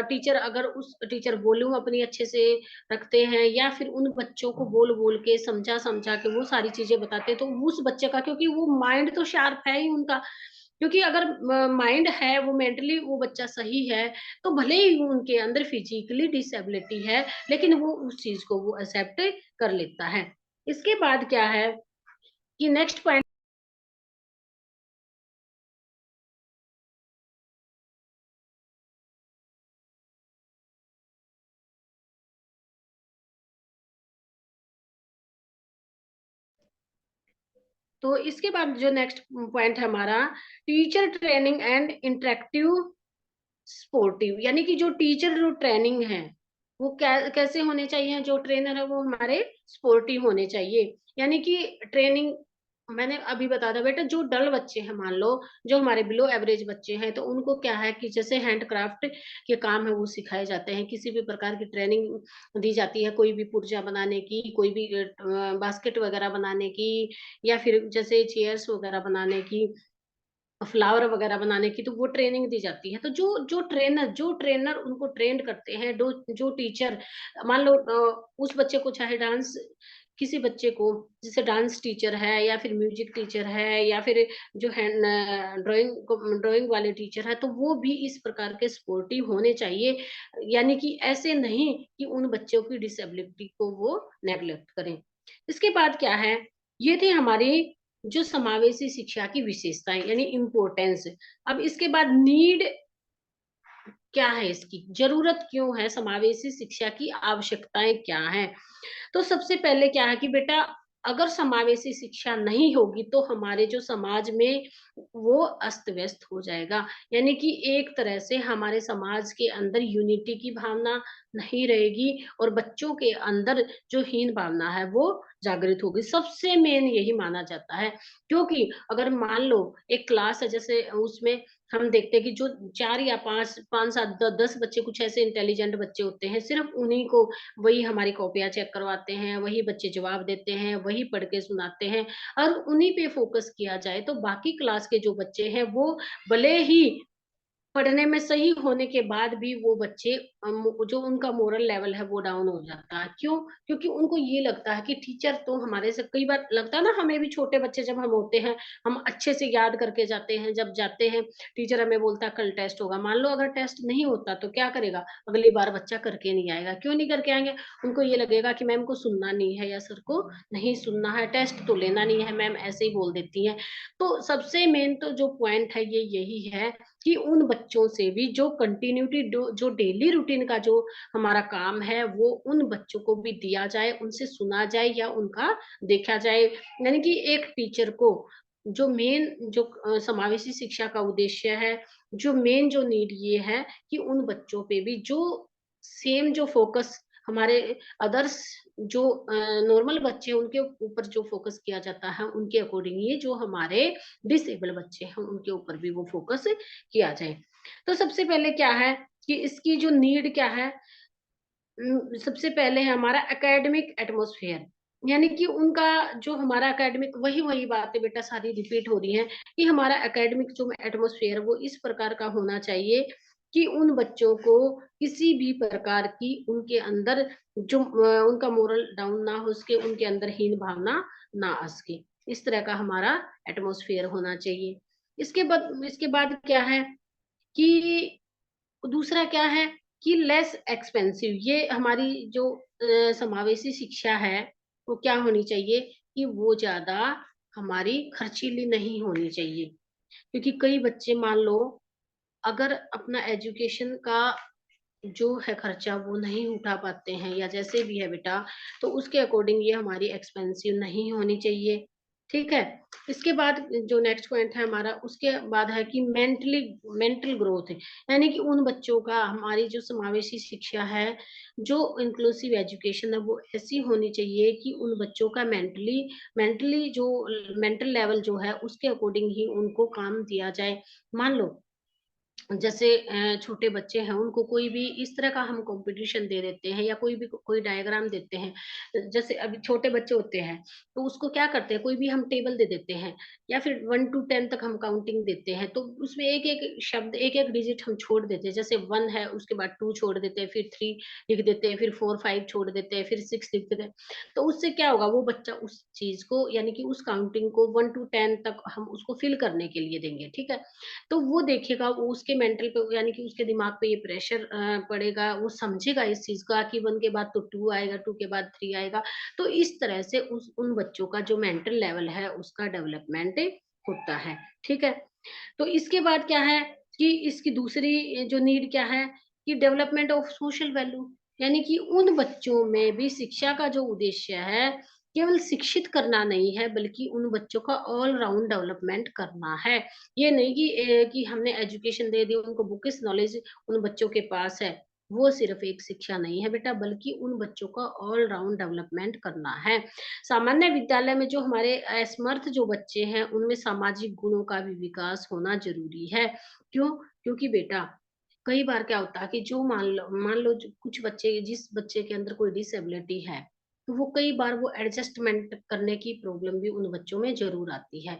टीचर अगर उस टीचर वॉल्यूम अपनी अच्छे से रखते हैं या फिर उन बच्चों को बोल-बोल के समझा-समझा के वो सारी चीज़ें बताते हैं, तो उस बच्चे का क्योंकि वो माइंड तो शार्प है ही उनका, क्योंकि अगर माइंड है, वो मेंटली वो बच्चा सही है, तो भले ही उनके अंदर फिजिकली डिसेबिलिटी है, लेकिन वो उस चीज़ को वो एक्सेप्ट कर लेता है। इसके बाद क्या है कि नेक्स्ट पॉइंट, तो इसके बाद जो नेक्स्ट पॉइंट है हमारा, teacher training and interactive sportive, यानी कि जो टीचर जो ट्रेनिंग है वो कैसे होने चाहिए, जो ट्रेनर है वो हमारे स्पोर्टिव होने चाहिए। यानी कि ट्रेनिंग मैंने अभी बता दिया बेटा, जो डल बच्चे हैं मान लो, जो हमारे बिलो एवरेज बच्चे हैं, तो उनको क्या है कि जैसे हैंडक्राफ्ट के काम है वो सिखाए जाते हैं, किसी भी प्रकार की ट्रेनिंग दी जाती है, कोई भी पुर्जा बनाने की, कोई भी बास्केट वगैरह बनाने की, या फिर जैसे चेयर्स वगैरह बनाने की, फ्लावर वगैरह बनाने की, तो वो ट्रेनिंग दी जाती है। तो जो ट्रेनर उनको ट्रेंड करते हैं, जो टीचर मान लो उस बच्चे को चाहे डांस, किसी बच्चे को जैसे डांस टीचर है या फिर म्यूजिक टीचर है या फिर जो है ड्राइंग वाले टीचर है, तो वो भी इस प्रकार के स्पोर्टिव होने चाहिए। यानी कि ऐसे नहीं कि उन बच्चों की डिसेबिलिटी को वो नेग्लेक्ट करें। इसके बाद क्या है, ये थे हमारी जो समावेशी शिक्षा की विशेषताएं यानी इम्पोर्टेंस। अब इसके बाद नीड क्या है, इसकी जरूरत क्यों है, समावेशी शिक्षा की आवश्यकताएं क्या है। तो सबसे पहले क्या है कि बेटा, अगर समावेशी शिक्षा नहीं होगी तो हमारे जो समाज में वो अस्त व्यस्त हो जाएगा। यानी कि एक तरह से हमारे समाज के अंदर यूनिटी की भावना नहीं रहेगी और बच्चों के अंदर जो हीन भावना है वो जागृत होगी। सबसे मेन यही माना जाता है, क्योंकि अगर मान लो एक क्लास है, जैसे उसमें हम देखते हैं कि जो 4 या 5 5 7 10 बच्चे, कुछ ऐसे इंटेलिजेंट बच्चे होते हैं, सिर्फ उन्हीं को वही हमारी कॉपियाँ चेक करवाते हैं, वही बच्चे जवाब देते हैं, वही पढ़ के सुनाते हैं और उन्हीं पे फ़ोकस किया जाए, तो बाकी क्लास के जो बच्चे हैं, वो भले ही पढ़ने में सही होने के बाद भी वो बच्चे जो उनका मोरल लेवल है वो डाउन हो जाता है। क्यों? क्योंकि उनको ये लगता है कि टीचर तो हमारे से, कई बार लगता है ना हमें भी, छोटे बच्चे जब हम होते हैं, हम अच्छे से याद करके जाते हैं, जब जाते हैं टीचर हमें बोलता है कल टेस्ट होगा। मान लो अगर टेस्ट नहीं होता तो क्या करेगा? अगली बार बच्चा करके नहीं आएगा। क्यों नहीं करके आएँगे? उनको ये लगेगा कि मैम को सुनना नहीं है या सर को नहीं सुनना है, टेस्ट तो लेना नहीं है, मैम ऐसे ही बोल देती हैं। तो सबसे मेन तो जो पॉइंट है ये यही है कि उन बच्चों से भी जो कंटिन्यूटी जो डेली रूटीन का जो हमारा काम है वो उन बच्चों को भी दिया जाए, उनसे सुना जाए या उनका देखा जाए। यानी कि एक टीचर को जो मेन जो समावेशी शिक्षा का उद्देश्य है, जो मेन जो नीड ये है कि उन बच्चों पे भी जो सेम जो फोकस हमारे अदर्स जो नॉर्मल बच्चे हैं उनके ऊपर जो फोकस किया जाता है, उनके अकॉर्डिंग ये जो हमारे डिसेबल बच्चे हैं उनके ऊपर भी वो फोकस किया जाए। तो सबसे पहले क्या है कि इसकी जो नीड क्या है, सबसे पहले है हमारा एकेडमिक एटमॉस्फेयर। यानी कि उनका जो हमारा एकेडमिक, वही-वही बातें बेटा सारी रिपीट हो रही हैं कि हमारा एकेडमिक जो एटमॉस्फेयर वो इस प्रकार का होना चाहिए कि उन बच्चों को किसी भी प्रकार की उनके अंदर जो उनका मोरल डाउन ना हो सके, उनके अंदर हीन भावना ना आ सके। इस तरह का हमारा एटमॉस्फेयर होना चाहिए। इसके बाद क्या है कि दूसरा क्या है कि लेस एक्सपेंसिव, ये हमारी जो समावेशी शिक्षा है वो क्या होनी चाहिए कि वो ज्यादा हमारी खर्चीली नहीं होनी चाहिए। क्योंकि कई बच्चे मान लो अगर अपना एजुकेशन का जो है खर्चा वो नहीं उठा पाते हैं या जैसे भी है बेटा, तो उसके अकॉर्डिंग ये हमारी एक्सपेंसिव नहीं होनी चाहिए। ठीक है। इसके बाद जो नेक्स्ट पॉइंट है हमारा, उसके बाद है कि मेंटल ग्रोथ है। यानी कि उन बच्चों का, हमारी जो समावेशी शिक्षा है, जो इंक्लूसिव एजुकेशन है वो ऐसी होनी चाहिए कि उन बच्चों का मेंटली जो मेंटल लेवल जो है उसके अकॉर्डिंग ही उनको काम दिया जाए। मान लो जैसे छोटे बच्चे हैं उनको कोई भी इस तरह का हम कंपटीशन दे देते हैं या कोई भी कोई डायग्राम देते हैं। जैसे अभी छोटे बच्चे होते हैं तो उसको क्या करते हैं, कोई भी हम टेबल दे देते हैं या फिर 1 टू 10 तक हम काउंटिंग देते हैं, तो उसमें एक-एक शब्द, एक-एक डिजिट हम छोड़ देते हैं। जैसे 1 है उसके बाद 2 छोड़ देते हैं, फिर 3 लिख देते हैं, फिर 4 5 छोड़ देते हैं, फिर 6 लिख देते हैं। तो उससे क्या होगा, वो बच्चा उस चीज़ को यानी कि उस काउंटिंग को 1 टू 10 तक हम उसको फिल करने के लिए देंगे, ठीक है? तो वो देखेगा, वो उसके मेंटल पे यानी कि उसके दिमाग पे ये प्रेशर पड़ेगा, वो समझेगा इस चीज़ का कि 1 के बाद तो 2 आएगा, 2 के बाद 3 आएगा। तो इस तरह से उस उन बच्चों का जो मेंटल लेवल है उसका डेवलपमेंट होता है, ठीक है? तो इसके बाद क्या है कि इसकी दूसरी जो नीड क्या है कि डेवलपमेंट ऑफ सोशल वैल्यू, यानी कि उन बच्चों में भी शिक्षा का जो उद्देश्य है केवल शिक्षित करना नहीं है बल्कि उन बच्चों का ऑल राउंड डेवलपमेंट करना है। ये नहीं कि हमने एजुकेशन दे दी, उनको बुकिश नॉलेज उन बच्चों के पास है, वो सिर्फ एक शिक्षा नहीं है बेटा, बल्कि उन बच्चों का ऑल राउंड डेवलपमेंट करना है। सामान्य विद्यालय में जो हमारे असमर्थ जो बच्चे हैं, उनमें सामाजिक गुणों का भी विकास होना ज़रूरी है। क्यों? क्योंकि बेटा कई बार क्या होता है कि जो मान लो जो कुछ बच्चे, जिस बच्चे के अंदर कोई डिसेबिलिटी है, तो वो कई बार वो एडजस्टमेंट करने की प्रॉब्लम भी उन बच्चों में ज़रूर आती है।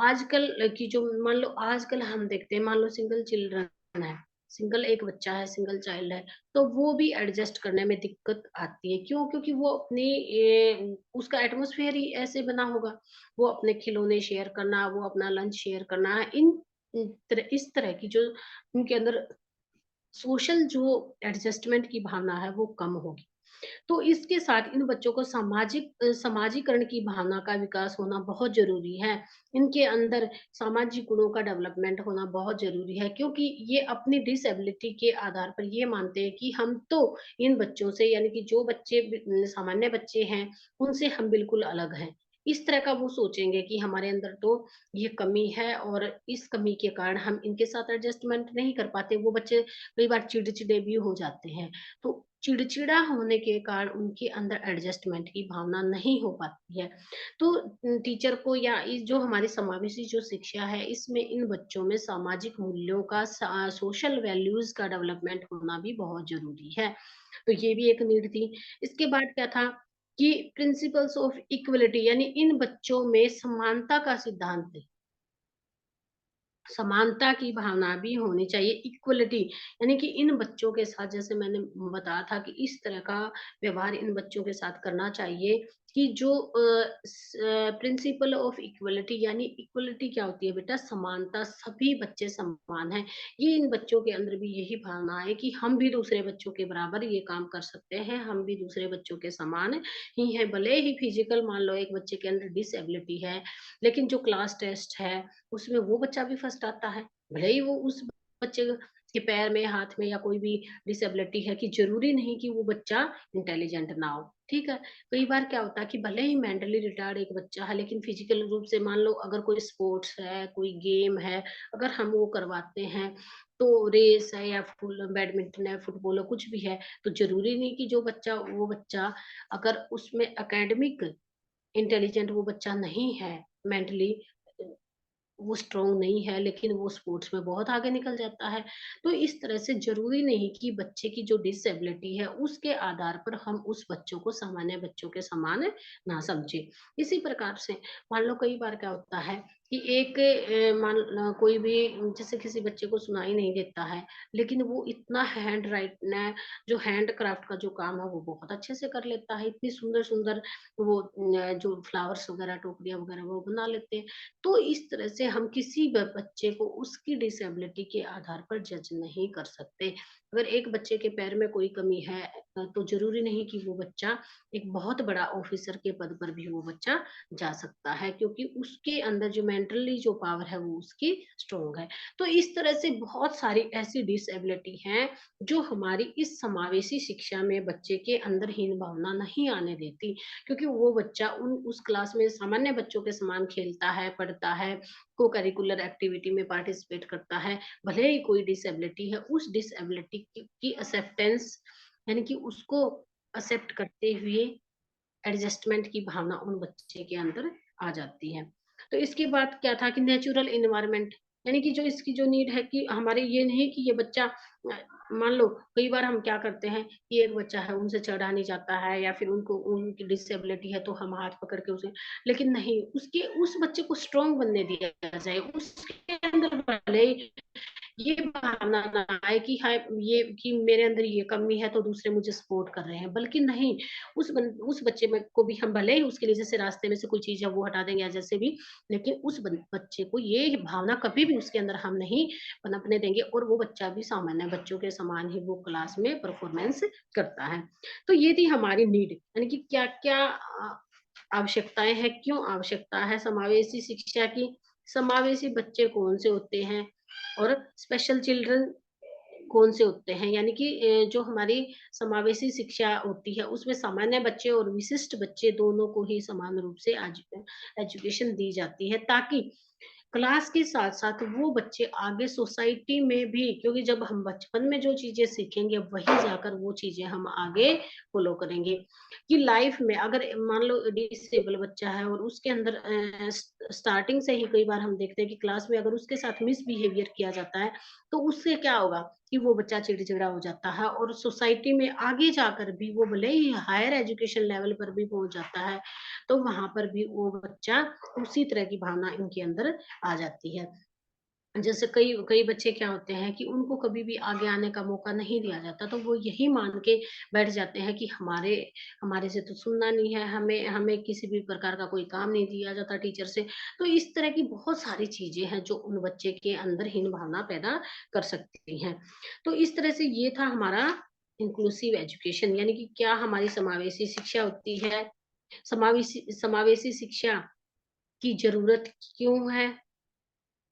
आजकल की जो मान लो आजकल हम देखते हैं, मान लो सिंगल चिल्ड्रन है, सिंगल एक बच्चा है, सिंगल चाइल्ड है, तो वो भी एडजस्ट करने में दिक्कत आती है। क्यों? क्योंकि वो अपनी उसका एटमॉस्फेयर ही ऐसे बना होगा। वो अपने खिलौने शेयर करना, वो अपना लंच शेयर करना, इस तरह की जो उनके अंदर सोशल जो एडजस्टमेंट की भावना है वो कम होगी। तो इसके साथ इन बच्चों को समाजीकरण की भावना का विकास होना बहुत ज़रूरी है। इनके अंदर सामाजिक गुणों का डेवलपमेंट होना बहुत ज़रूरी है, क्योंकि ये अपनी डिसेबिलिटी के आधार पर ये मानते हैं कि हम तो इन बच्चों से यानी कि जो बच्चे सामान्य बच्चे हैं, उनसे हम बिल्कुल अलग हैं। इस तरह का वो सोचेंगे कि हमारे अंदर तो ये कमी है और इस कमी के कारण हम इनके साथ एडजस्टमेंट नहीं कर पाते। वो बच्चे कई बार चिड़चिड़े भी हो जाते हैं। तो चिड़चिड़ा होने के कारण उनके अंदर एडजस्टमेंट की भावना नहीं हो पाती है। तो टीचर को या इस जो हमारी समावेशी जो शिक्षा है, इसमें इन बच्चों में सामाजिक मूल्यों का सोशल वैल्यूज़ का डेवलपमेंट होना भी बहुत ज़रूरी है। तो ये भी एक नीड थी। इसके बाद क्या था कि प्रिंसिपल्स ऑफ इक्वालिटी, यानी इन बच्चों में समानता का सिद्धांत है। समानता की भावना भी होनी चाहिए, इक्वलिटी, यानी कि इन बच्चों के साथ जैसे मैंने बताया था कि इस तरह का व्यवहार इन बच्चों के साथ करना चाहिए कि जो प्रिंसिपल ऑफ इक्वलिटी, यानी इक्वलिटी क्या होती है बेटा, समानता, सभी बच्चे समान हैं। ये इन बच्चों के अंदर भी यही भावना है कि हम भी दूसरे बच्चों के बराबर ये काम कर सकते हैं, हम भी दूसरे बच्चों के समान ही हैं। भले ही फिजिकल मान लो एक बच्चे के अंदर डिसेबिलिटी है, लेकिन जो क्लास टेस्ट है उसमें वो बच्चा भी फर्स्ट आता है। भले ही वो उस बच्चे के पैर में, हाथ में या कोई भी डिसेबिलिटी है, कि ज़रूरी नहीं कि वो बच्चा इंटेलिजेंट ना हो, ठीक है? कई बार क्या होता है कि भले ही मेंटली रिटार्ड एक बच्चा है, लेकिन फिजिकल रूप से मान लो अगर कोई स्पोर्ट्स है, कोई गेम है, अगर हम वो करवाते हैं, तो रेस है या बैडमिंटन है, फुटबॉल है, कुछ भी है, तो ज़रूरी नहीं कि जो बच्चा वो बच्चा अगर उसमें एकेडमिक इंटेलिजेंट वो बच्चा नहीं है, मेंटली वो स्ट्रॉन्ग नहीं है, लेकिन वो स्पोर्ट्स में बहुत आगे निकल जाता है। तो इस तरह से ज़रूरी नहीं कि बच्चे की जो डिसेबिलिटी है, उसके आधार पर हम उस बच्चों को सामान्य बच्चों के समान ना समझें। इसी प्रकार से मान लो कई बार क्या होता है कि एक मान लो कोई भी, जैसे किसी बच्चे को सुनाई नहीं देता है, लेकिन वो इतना हैंड राइट न जो हैंड क्राफ्ट का जो काम है, वो बहुत अच्छे से कर लेता है। इतनी सुंदर-सुंदर वो जो फ्लावर्स वगैरह, टोकरियाँ वगैरह वो बना लेते हैं। तो इस तरह से हम किसी बच्चे को उसकी डिसेबिलिटी के आधार पर जज नहीं कर सकते। अगर एक बच्चे के पैर में कोई कमी है तो जरूरी नहीं कि वो बच्चा एक बहुत बड़ा ऑफिसर के पद पर भी वो बच्चा जा सकता है, क्योंकि उसके अंदर जो मेंटली जो पावर है वो उसकी स्ट्रोंग है। तो इस तरह से बहुत सारी ऐसी डिसेबिलिटी हैं जो हमारी इस समावेशी शिक्षा में बच्चे के अंदर हीन भावना नहीं आने देती, क्योंकि वो बच्चा उन उस क्लास में सामान्य बच्चों के समान खेलता है, पढ़ता है, को करिकुलर एक्टिविटी में पार्टिसिपेट करता है। भले ही कोई डिसेबिलिटी है, उस डिसेबिलिटी की एक्सेप्टेंस, यानी कि उसको एक्सेप्ट करते हुए एडजस्टमेंट की भावना उन बच्चे के अंदर आ जाती है। तो इसके बाद क्या था कि नेचुरल एनवायरनमेंट, यानी कि जो इसकी जो नीड है कि हमारे ये नहीं कि ये बच्चा मान लो कई बार हम क्या करते हैं कि एक बच्चा है उनसे चढ़ा नहीं जाता है या फिर उनको उनकी डिसेबिलिटी है तो हम हाथ पकड़ के उसे, लेकिन नहीं, उसके उस बच्चे को स्ट्रांग बनने दिया जाए, उसके अंदर भले ये भावना ना आए कि हाँ ये कि मेरे अंदर ये कमी है तो दूसरे मुझे सपोर्ट कर रहे हैं, बल्कि नहीं, उस बच्चे में को भी हम भले ही उसके लिए जैसे रास्ते में से कोई चीज है वो हटा देंगे या जैसे भी, लेकिन बच्चे को ये भावना कभी भी उसके अंदर हम नहीं पनपने देंगे और वो बच्चा भी सामान्य बच्चों के समान ही वो क्लास में परफॉर्मेंस करता है। तो ये थी हमारी नीड, यानी कि क्या क्या आवश्यकताएं हैं, क्यों आवश्यकता है समावेशी शिक्षा की, समावेशी बच्चे कौन से होते हैं और स्पेशल चिल्ड्रन कौन से होते हैं, यानी कि जो हमारी समावेशी शिक्षा होती है उसमें सामान्य बच्चे और विशिष्ट बच्चे दोनों को ही समान रूप से एजुकेशन दी जाती है, ताकि क्लास के साथ-साथ वो बच्चे आगे सोसाइटी में भी, क्योंकि जब हम बचपन में जो चीज़ें सीखेंगे वही जाकर वो चीज़ें हम आगे फ़ॉलो करेंगे। कि लाइफ़ में अगर मान लो डिसेबल बच्चा है और उसके अंदर स्टार्टिंग से ही कई बार हम देखते हैं कि क्लास में अगर उसके साथ मिसबिहेवियर किया जाता है, तो उससे क्या होगा कि वो बच्चा चिड़चिड़ा हो जाता है और सोसाइटी में आगे जाकर भी वो भले ही हायर एजुकेशन लेवल पर भी पहुँच जाता है, तो वहाँ पर भी वो बच्चा उसी तरह की भावना इनके अंदर आ जाती है। जैसे कई कई बच्चे क्या होते हैं कि उनको कभी भी आगे आने का मौका नहीं दिया जाता, तो वो यही मान के बैठ जाते हैं कि हमारे हमारे से तो सुनना नहीं है, हमें हमें किसी भी प्रकार का कोई काम नहीं दिया जाता टीचर से। तो इस तरह की बहुत सारी चीज़ें हैं जो उन बच्चे के अंदर हीन भावना पैदा कर सकती हैं। तो इस तरह से ये था हमारा इंक्लूसिव एजुकेशन, यानी कि क्या हमारी समावेशी शिक्षा होती है, समावेशी समावेशी शिक्षा की ज़रूरत क्यों है?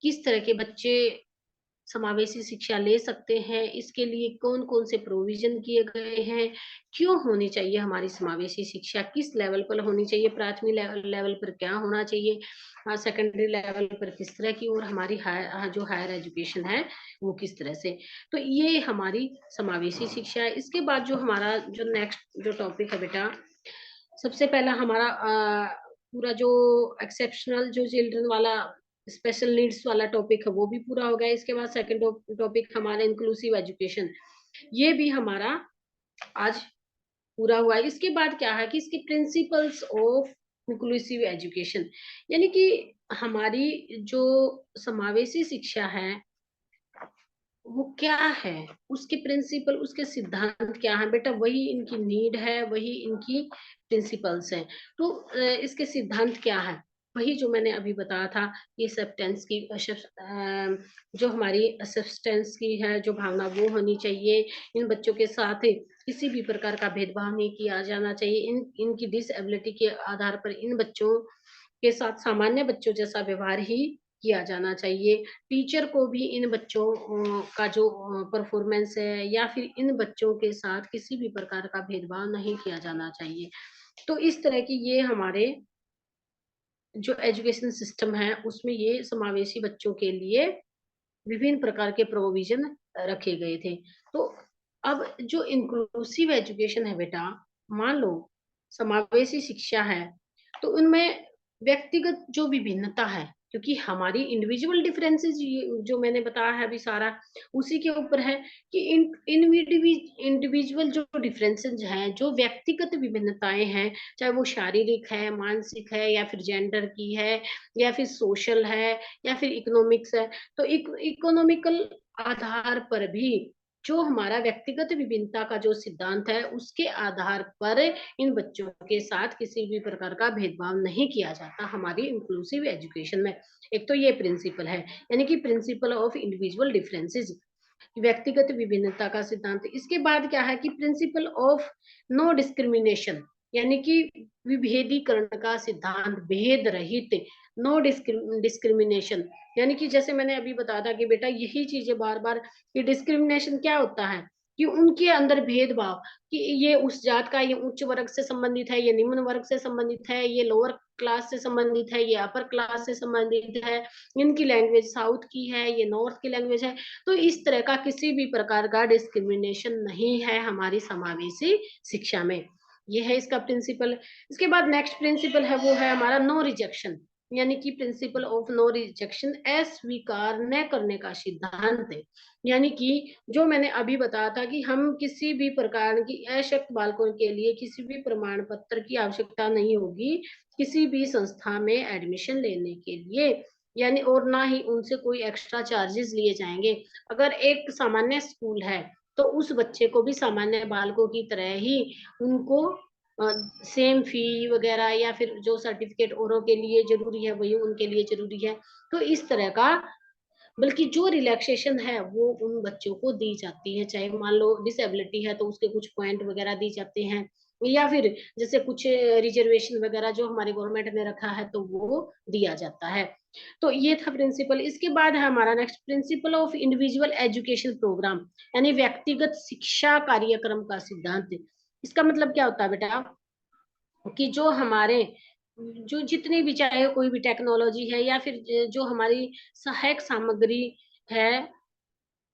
किस तरह के बच्चे समावेशी शिक्षा ले सकते हैं, इसके लिए कौन-कौन से प्रोविज़न किए गए हैं, क्यों होनी चाहिए हमारी समावेशी शिक्षा, किस लेवल पर होनी चाहिए, प्राथमिक लेवल पर क्या होना चाहिए, सेकेंडरी लेवल पर किस तरह की, और हमारी जो हायर एजुकेशन है, वो किस तरह से। तो ये हमारी समावेशी शिक्षा है। इसके बाद जो हमारा जो नेक्स्ट जो टॉपिक है बेटा, सबसे पहला हमारा पूरा जो एक्सेप्शनल जो चिल्ड्रन वाला स्पेशल नीड्स वाला टॉपिक है वो भी पूरा हो गया। इसके बाद सेकंड टॉपिक हमारा इंक्लूसिव एजुकेशन, ये भी हमारा आज पूरा हुआ है। इसके बाद क्या है कि इसके प्रिंसिपल्स ऑफ इंक्लूसिव एजुकेशन, यानी कि हमारी जो समावेशी शिक्षा है वो क्या है? उसके प्रिंसिपल, उसके सिद्धांत क्या हैं? बेटा वही इनकी नीड है, वही इनकी प्रिंसिपल्स हैं। तो इसके सिद्धांत क्या हैं? वही जो मैंने अभी बताया था, ये एक्सेप्टेंस की जो हमारी एक्सेप्टेंस की है जो भावना वो होनी चाहिए। इन बच्चों के साथ किसी भी प्रकार का भेदभाव नहीं किया जाना चाहिए। इनकी डिसेबिलिटी के आधार पर इन बच्चों के साथ सामान्य बच्चों जैसा व्यवहार ही किया जाना चाहिए। टीचर को भी इन बच्चों का जो परफॉर्मेंस है या फिर इन बच्चों के साथ किसी भी प्रकार का भेदभाव नहीं किया जाना चाहिए। तो इस तरह की ये हमारे जो एजुकेशन सिस्टम है उसमें ये समावेशी बच्चों के लिए विभिन्न प्रकार के प्रोविज़न रखे गए थे। तो अब जो इंक्लूसिव एजुकेशन है बेटा, मान लो समावेशी शिक्षा है, तो उनमें व्यक्तिगत जो विभिन्नता है, क्योंकि हमारी इंडिविजुअल डिफरेंसेस ये जो मैंने बताया है अभी सारा, उसी के ऊपर है कि इंडिविजुअल जो डिफरेंसेस हैं, जो व्यक्तिगत विभिन्नताएँ हैं, चाहे वो शारीरिक है, मानसिक है या फिर जेंडर की है या फिर सोशल है या फिर इकोनॉमिक्स है। तो इकोनॉमिकल आधार पर भी जो हमारा व्यक्तिगत विभिन्नता का जो सिद्धांत है उसके आधार पर इन बच्चों के साथ किसी भी प्रकार का भेदभाव नहीं किया जाता हमारी इंक्लूसिव एजुकेशन में। एक तो ये प्रिंसिपल है, यानी कि प्रिंसिपल ऑफ इंडिविजुअल डिफरेंसेस, व्यक्तिगत विभिन्नता का सिद्धांत। इसके बाद क्या है कि प्रिंसिपल ऑफ नो डिस्क्रिमिनेशन, यानी कि विभेदीकरण का सिद्धांत, भेद रहित, नो डिस्क्रिमिनेशन, यानी कि जैसे मैंने अभी बताया था कि बेटा यही चीजें बार बार, कि डिस्क्रिमिनेशन क्या होता है कि उनके अंदर भेदभाव, कि ये उस जात का, ये उच्च वर्ग से संबंधित है, ये निम्न वर्ग से संबंधित है, ये लोअर क्लास से संबंधित है, ये अपर क्लास से संबंधित है, इनकी लैंग्वेज साउथ की है, ये नॉर्थ की लैंग्वेज है। तो इस तरह का किसी भी प्रकार का डिस्क्रिमिनेशन नहीं है हमारी समावेशी शिक्षा में। ये है इसका प्रिंसिपल। इसके बाद नेक्स्ट प्रिंसिपल है वो है हमारा नो रिजेक्शन, यानी कि प्रिंसिपल ऑफ नो रिजेक्शन, अस्वीकार न करने का सिद्धांत है। यानी कि जो मैंने अभी बताया था कि हम किसी भी प्रकार की अशक्त बालकों के लिए किसी भी प्रमाण पत्र की आवश्यकता नहीं होगी किसी भी संस्था में एडमिशन लेने के लिए, यानी और ना ही उनसे कोई एक्स्ट्रा चार्जेस लिए जाएंगे। अगर एक सामान्य स्कूल है तो उस बच्चे को भी सामान्य बालकों की तरह ही उनको सेम फी वगैरह या फिर जो सर्टिफिकेट औरों के लिए जरूरी है वही उनके लिए जरूरी है। तो इस तरह का, बल्कि जो रिलैक्सेशन है वो उन बच्चों को दी जाती है, चाहे मान लो डिसेबिलिटी है तो उसके कुछ पॉइंट वगैरह दी जाते हैं, या फिर जैसे कुछ रिजर्वेशन वगैरह जो हमारी गवर्नमेंट ने रखा है तो वो दिया जाता है। तो ये था प्रिंसिपल। इसके बाद है हमारा next principle of individual education programme, यानी व्यक्तिगत शिक्षा कार्यक्रम का सिद्धांत। इसका मतलब क्या होता है बेटा कि जो हमारे जो जितनी भी चाहे कोई भी टेक्नोलॉजी है या फिर जो हमारी सहायक सामग्री है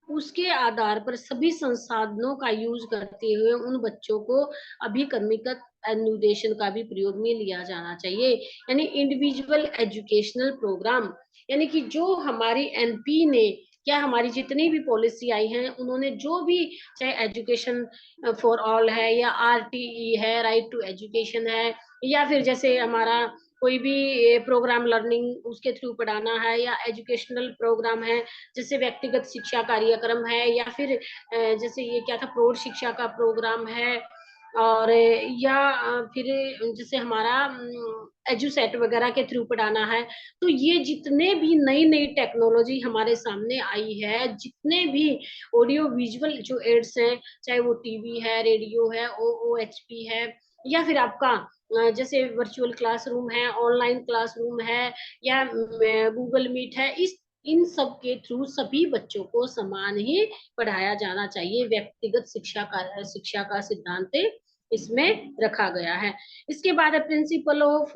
उसके आधार पर सभी संसाधनों का यूज करते हुए उन बच्चों को अभिकर्मिकत अनुदेशन का भी प्रयोग में लिया जाना चाहिए, यानी इंडिविजुअल एजुकेशनल प्रोग्राम। यानी कि जो हमारी एनपी ने क्या हमारी जितनी भी पॉलिसी आई है उन्होंने जो भी, चाहे एजुकेशन फॉर ऑल है या आरटीई है, राइट टू एजुकेशन है, या फिर जैसे हमारा कोई भी प्रोग्राम लर्निंग उसके थ्रू पढ़ाना है, या एजुकेशनल प्रोग्राम है जैसे व्यक्तिगत शिक्षा कार्यक्रम है, या फिर जैसे ये क्या था प्रौढ़ शिक्षा का प्रोग्राम है, और या फिर जैसे हमारा एजुसेट वगैरह के थ्रू पढ़ाना है। तो ये जितने भी नई नई टेक्नोलॉजी हमारे सामने आई है, जितने भी ऑडियो विजुअल जो एड्स हैं, चाहे वो टीवी है, रेडियो है, ओएचपी है, या फिर आपका जैसे वर्चुअल क्लासरूम है, ऑनलाइन क्लासरूम है, या गूगल मीट है, इस इन सब के थ्रू सभी बच्चों को समान ही पढ़ाया जाना चाहिए। व्यक्तिगत शिक्षा का सिद्धांत इसमें रखा गया है। इसके बाद है प्रिंसिपल ऑफ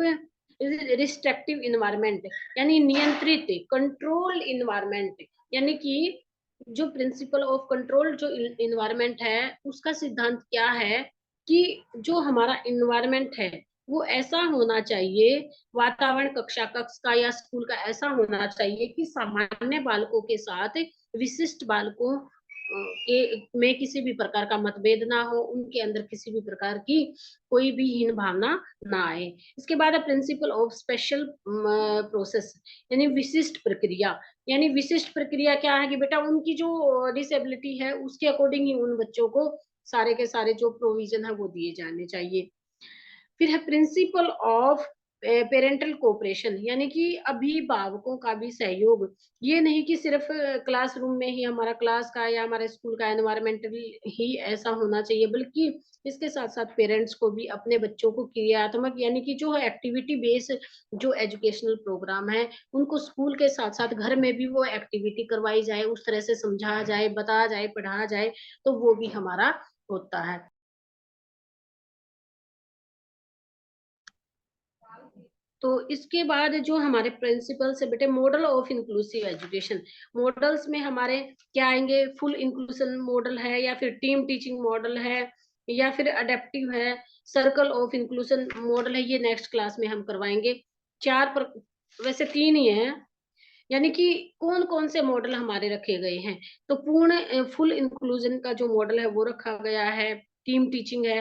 रिस्ट्रिक्टिव इन्वायरमेंट, यानी नियंत्रित कंट्रोल इन्वायरमेंट। यानी कि जो प्रिंसिपल ऑफ कंट्रोल जो इन्वायरमेंट है उसका सिद्धांत क्या है कि जो हमारा इन्वायरमेंट है वो ऐसा होना चाहिए, वातावरण कक्षा कक्ष का या स्कूल का ऐसा होना चाहिए कि सामान्य बालकों के साथ विशिष्ट बालकों के में किसी भी प्रकार का मतभेद ना हो, उनके अंदर किसी भी प्रकार की कोई भी हीन भावना ना आए। इसके बाद है प्रिंसिपल ऑफ स्पेशल प्रोसेस, यानी विशिष्ट प्रक्रिया। यानी विशिष्ट प्रक्रिया क्या है कि बेटा उनकी जो डिसेबिलिटी है उसके अकॉर्डिंग ही उन बच्चों को सारे के सारे जो प्रोविजन है वो दिए जाने चाहिए। फिर है प्रिंसिपल ऑफ पेरेंटल कोऑपरेशन, यानी कि अभिभावकों का भी सहयोग। ये नहीं कि सिर्फ क्लासरूम में ही हमारा क्लास का या हमारे स्कूल का एनवायरमेंट ही ऐसा होना चाहिए, बल्कि इसके साथ साथ पेरेंट्स को भी अपने बच्चों को क्रियात्मक, यानी कि जो एक्टिविटी बेस जो एजुकेशनल प्रोग्राम है उनको स्कूल के साथ साथ घर में भी वो एक्टिविटी करवाई जाए, उस तरह से समझाया जाए, बताया जाए, पढ़ाया जाए, तो वो भी हमारा होता है। तो इसके बाद जो हमारे प्रिंसिपल्स है बेटे, model of inclusive education. Models में हमारे क्या आएंगे, फुल इंक्लूजन मॉडल है, या फिर टीम टीचिंग मॉडल है, या फिर अडेप्टिव है, सर्कल ऑफ इंक्लूजन मॉडल है। ये नेक्स्ट क्लास में हम करवाएंगे। चार पर वैसे तीन ही है, यानी कि कौन कौन से मॉडल हमारे रखे गए हैं। तो पूर्ण फुल इंक्लूजन का जो मॉडल है वो रखा गया है, टीम टीचिंग है,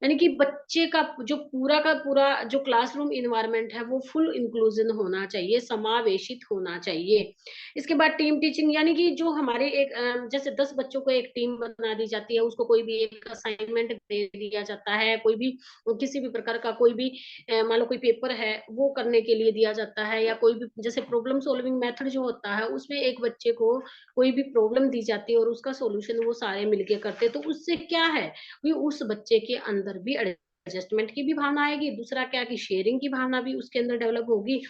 यानी कि बच्चे का पूरा जो क्लासरूम इन्वायरमेंट है वो फुल इंक्लूजन होना चाहिए, समावेशित होना चाहिए। इसके बाद टीम टीचिंग, यानी कि जो हमारे एक जैसे 10 बच्चों को एक टीम बना दी जाती है, उसको कोई भी एक असाइनमेंट दे दिया जाता है, कोई भी किसी भी प्रकार का कोई भी मान लो कोई पेपर है वो करने के लिए दिया जाता है, या कोई भी जैसे प्रॉब्लम सॉल्विंग मेथड जो होता है उसमें एक बच्चे को कोई भी प्रॉब्लम दी जाती है और उसका सॉल्यूशन वो सारे मिलके करते हैं, तो उससे क्या है कि उस बच्चे के अंदर भी एडजस्टमेंट की भी भावना आएगी, दूसरा क्या कि शेयरिंग की भावना भी उसके अंदर डेवलप होगी,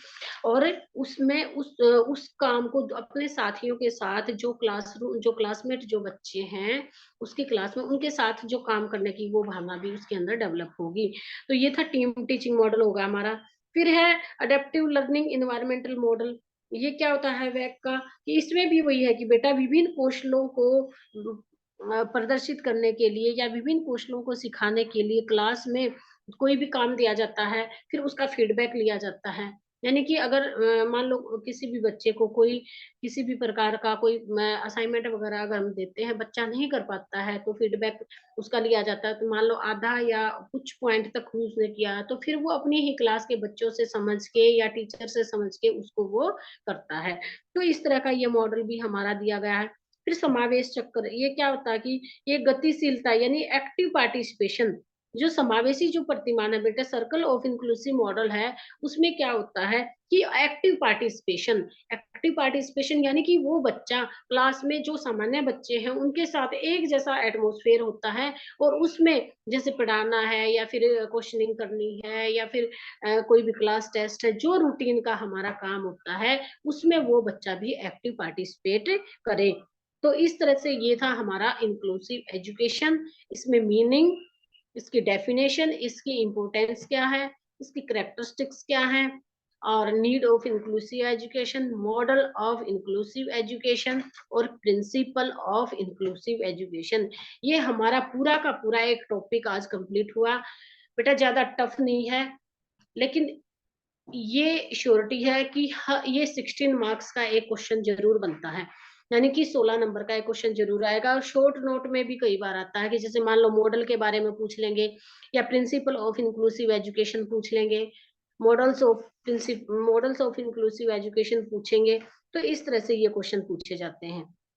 और उसमें उस काम को अपने साथियों के साथ जो क्लासमेट जो बच्चे हैं उसकी क्लास में उनके साथ जो काम करने की वो भावना भी उसके अंदर डेवलप होगी। तो ये था टीम टीचिंग मॉडल होगा हमारा। फिर है अडेप्टिव लर्निंग इन्वायरमेंटल मॉडल। ये क्या होता है वैक का, कि इसमें भी वही है कि बेटा विभिन्न कौशलों को प्रदर्शित करने के लिए या विभिन्न कौशलों को सिखाने के लिए क्लास में कोई भी काम दिया जाता है, फिर उसका फीडबैक लिया जाता है, यानी कि अगर मान लो किसी भी बच्चे को कोई किसी भी प्रकार का कोई असाइनमेंट वगैरह अगर हम देते हैं, बच्चा नहीं कर पाता है, तो फीडबैक उसका लिया जाता है। तो मान लो आधा या कुछ पॉइंट तक भी उसने किया, तो फिर वो अपनी ही क्लास के बच्चों से समझ के या टीचर से समझ के उसको वो करता है। तो इस तरह का ये मॉडल भी हमारा दिया गया है। फिर समावेश चक्र, ये क्या होता है कि ये गतिशीलता यानी एक्टिव पार्टिसिपेशन, जो समावेशी जो प्रतिमान है बेटा, सर्कल ऑफ इंक्लूसिव मॉडल है, उसमें क्या होता है कि एक्टिव पार्टिसिपेशन यानी कि वो बच्चा क्लास में जो सामान्य बच्चे हैं उनके साथ एक जैसा एटमॉस्फेयर होता है, और उसमें जैसे पढ़ाना है या फिर क्वेश्चनिंग करनी है या फिर कोई भी क्लास टेस्ट है, जो रूटीन का हमारा काम होता है, उसमें वो बच्चा भी एक्टिव पार्टिसिपेट करे। तो इस तरह से ये था हमारा इंक्लूसिव एजुकेशन। इसमें मीनिंग, इसकी डेफिनेशन, इसकी इम्पोर्टेंस क्या है, इसकी करेक्टरिस्टिक्स क्या है, और need of inclusive education, model of inclusive education, और प्रिंसिपल ऑफ इंक्लूसिव एजुकेशन। ये हमारा पूरा का पूरा एक टॉपिक आज कंप्लीट हुआ। बेटा ज्यादा टफ नहीं है, लेकिन ये श्योरिटी है कि ये 16 मार्क्स का एक क्वेश्चन जरूर बनता है, यानी कि 16 नंबर का एक क्वेश्चन जरूर आएगा। और शॉर्ट नोट में भी कई बार आता है कि जैसे मान लो मॉडल के बारे में पूछ लेंगे, या प्रिंसिपल ऑफ इंक्लूसिव एजुकेशन पूछ लेंगे, मॉडल्स ऑफ इंक्लूसिव एजुकेशन पूछेंगे। तो इस तरह से ये क्वेश्चन पूछे जाते हैं।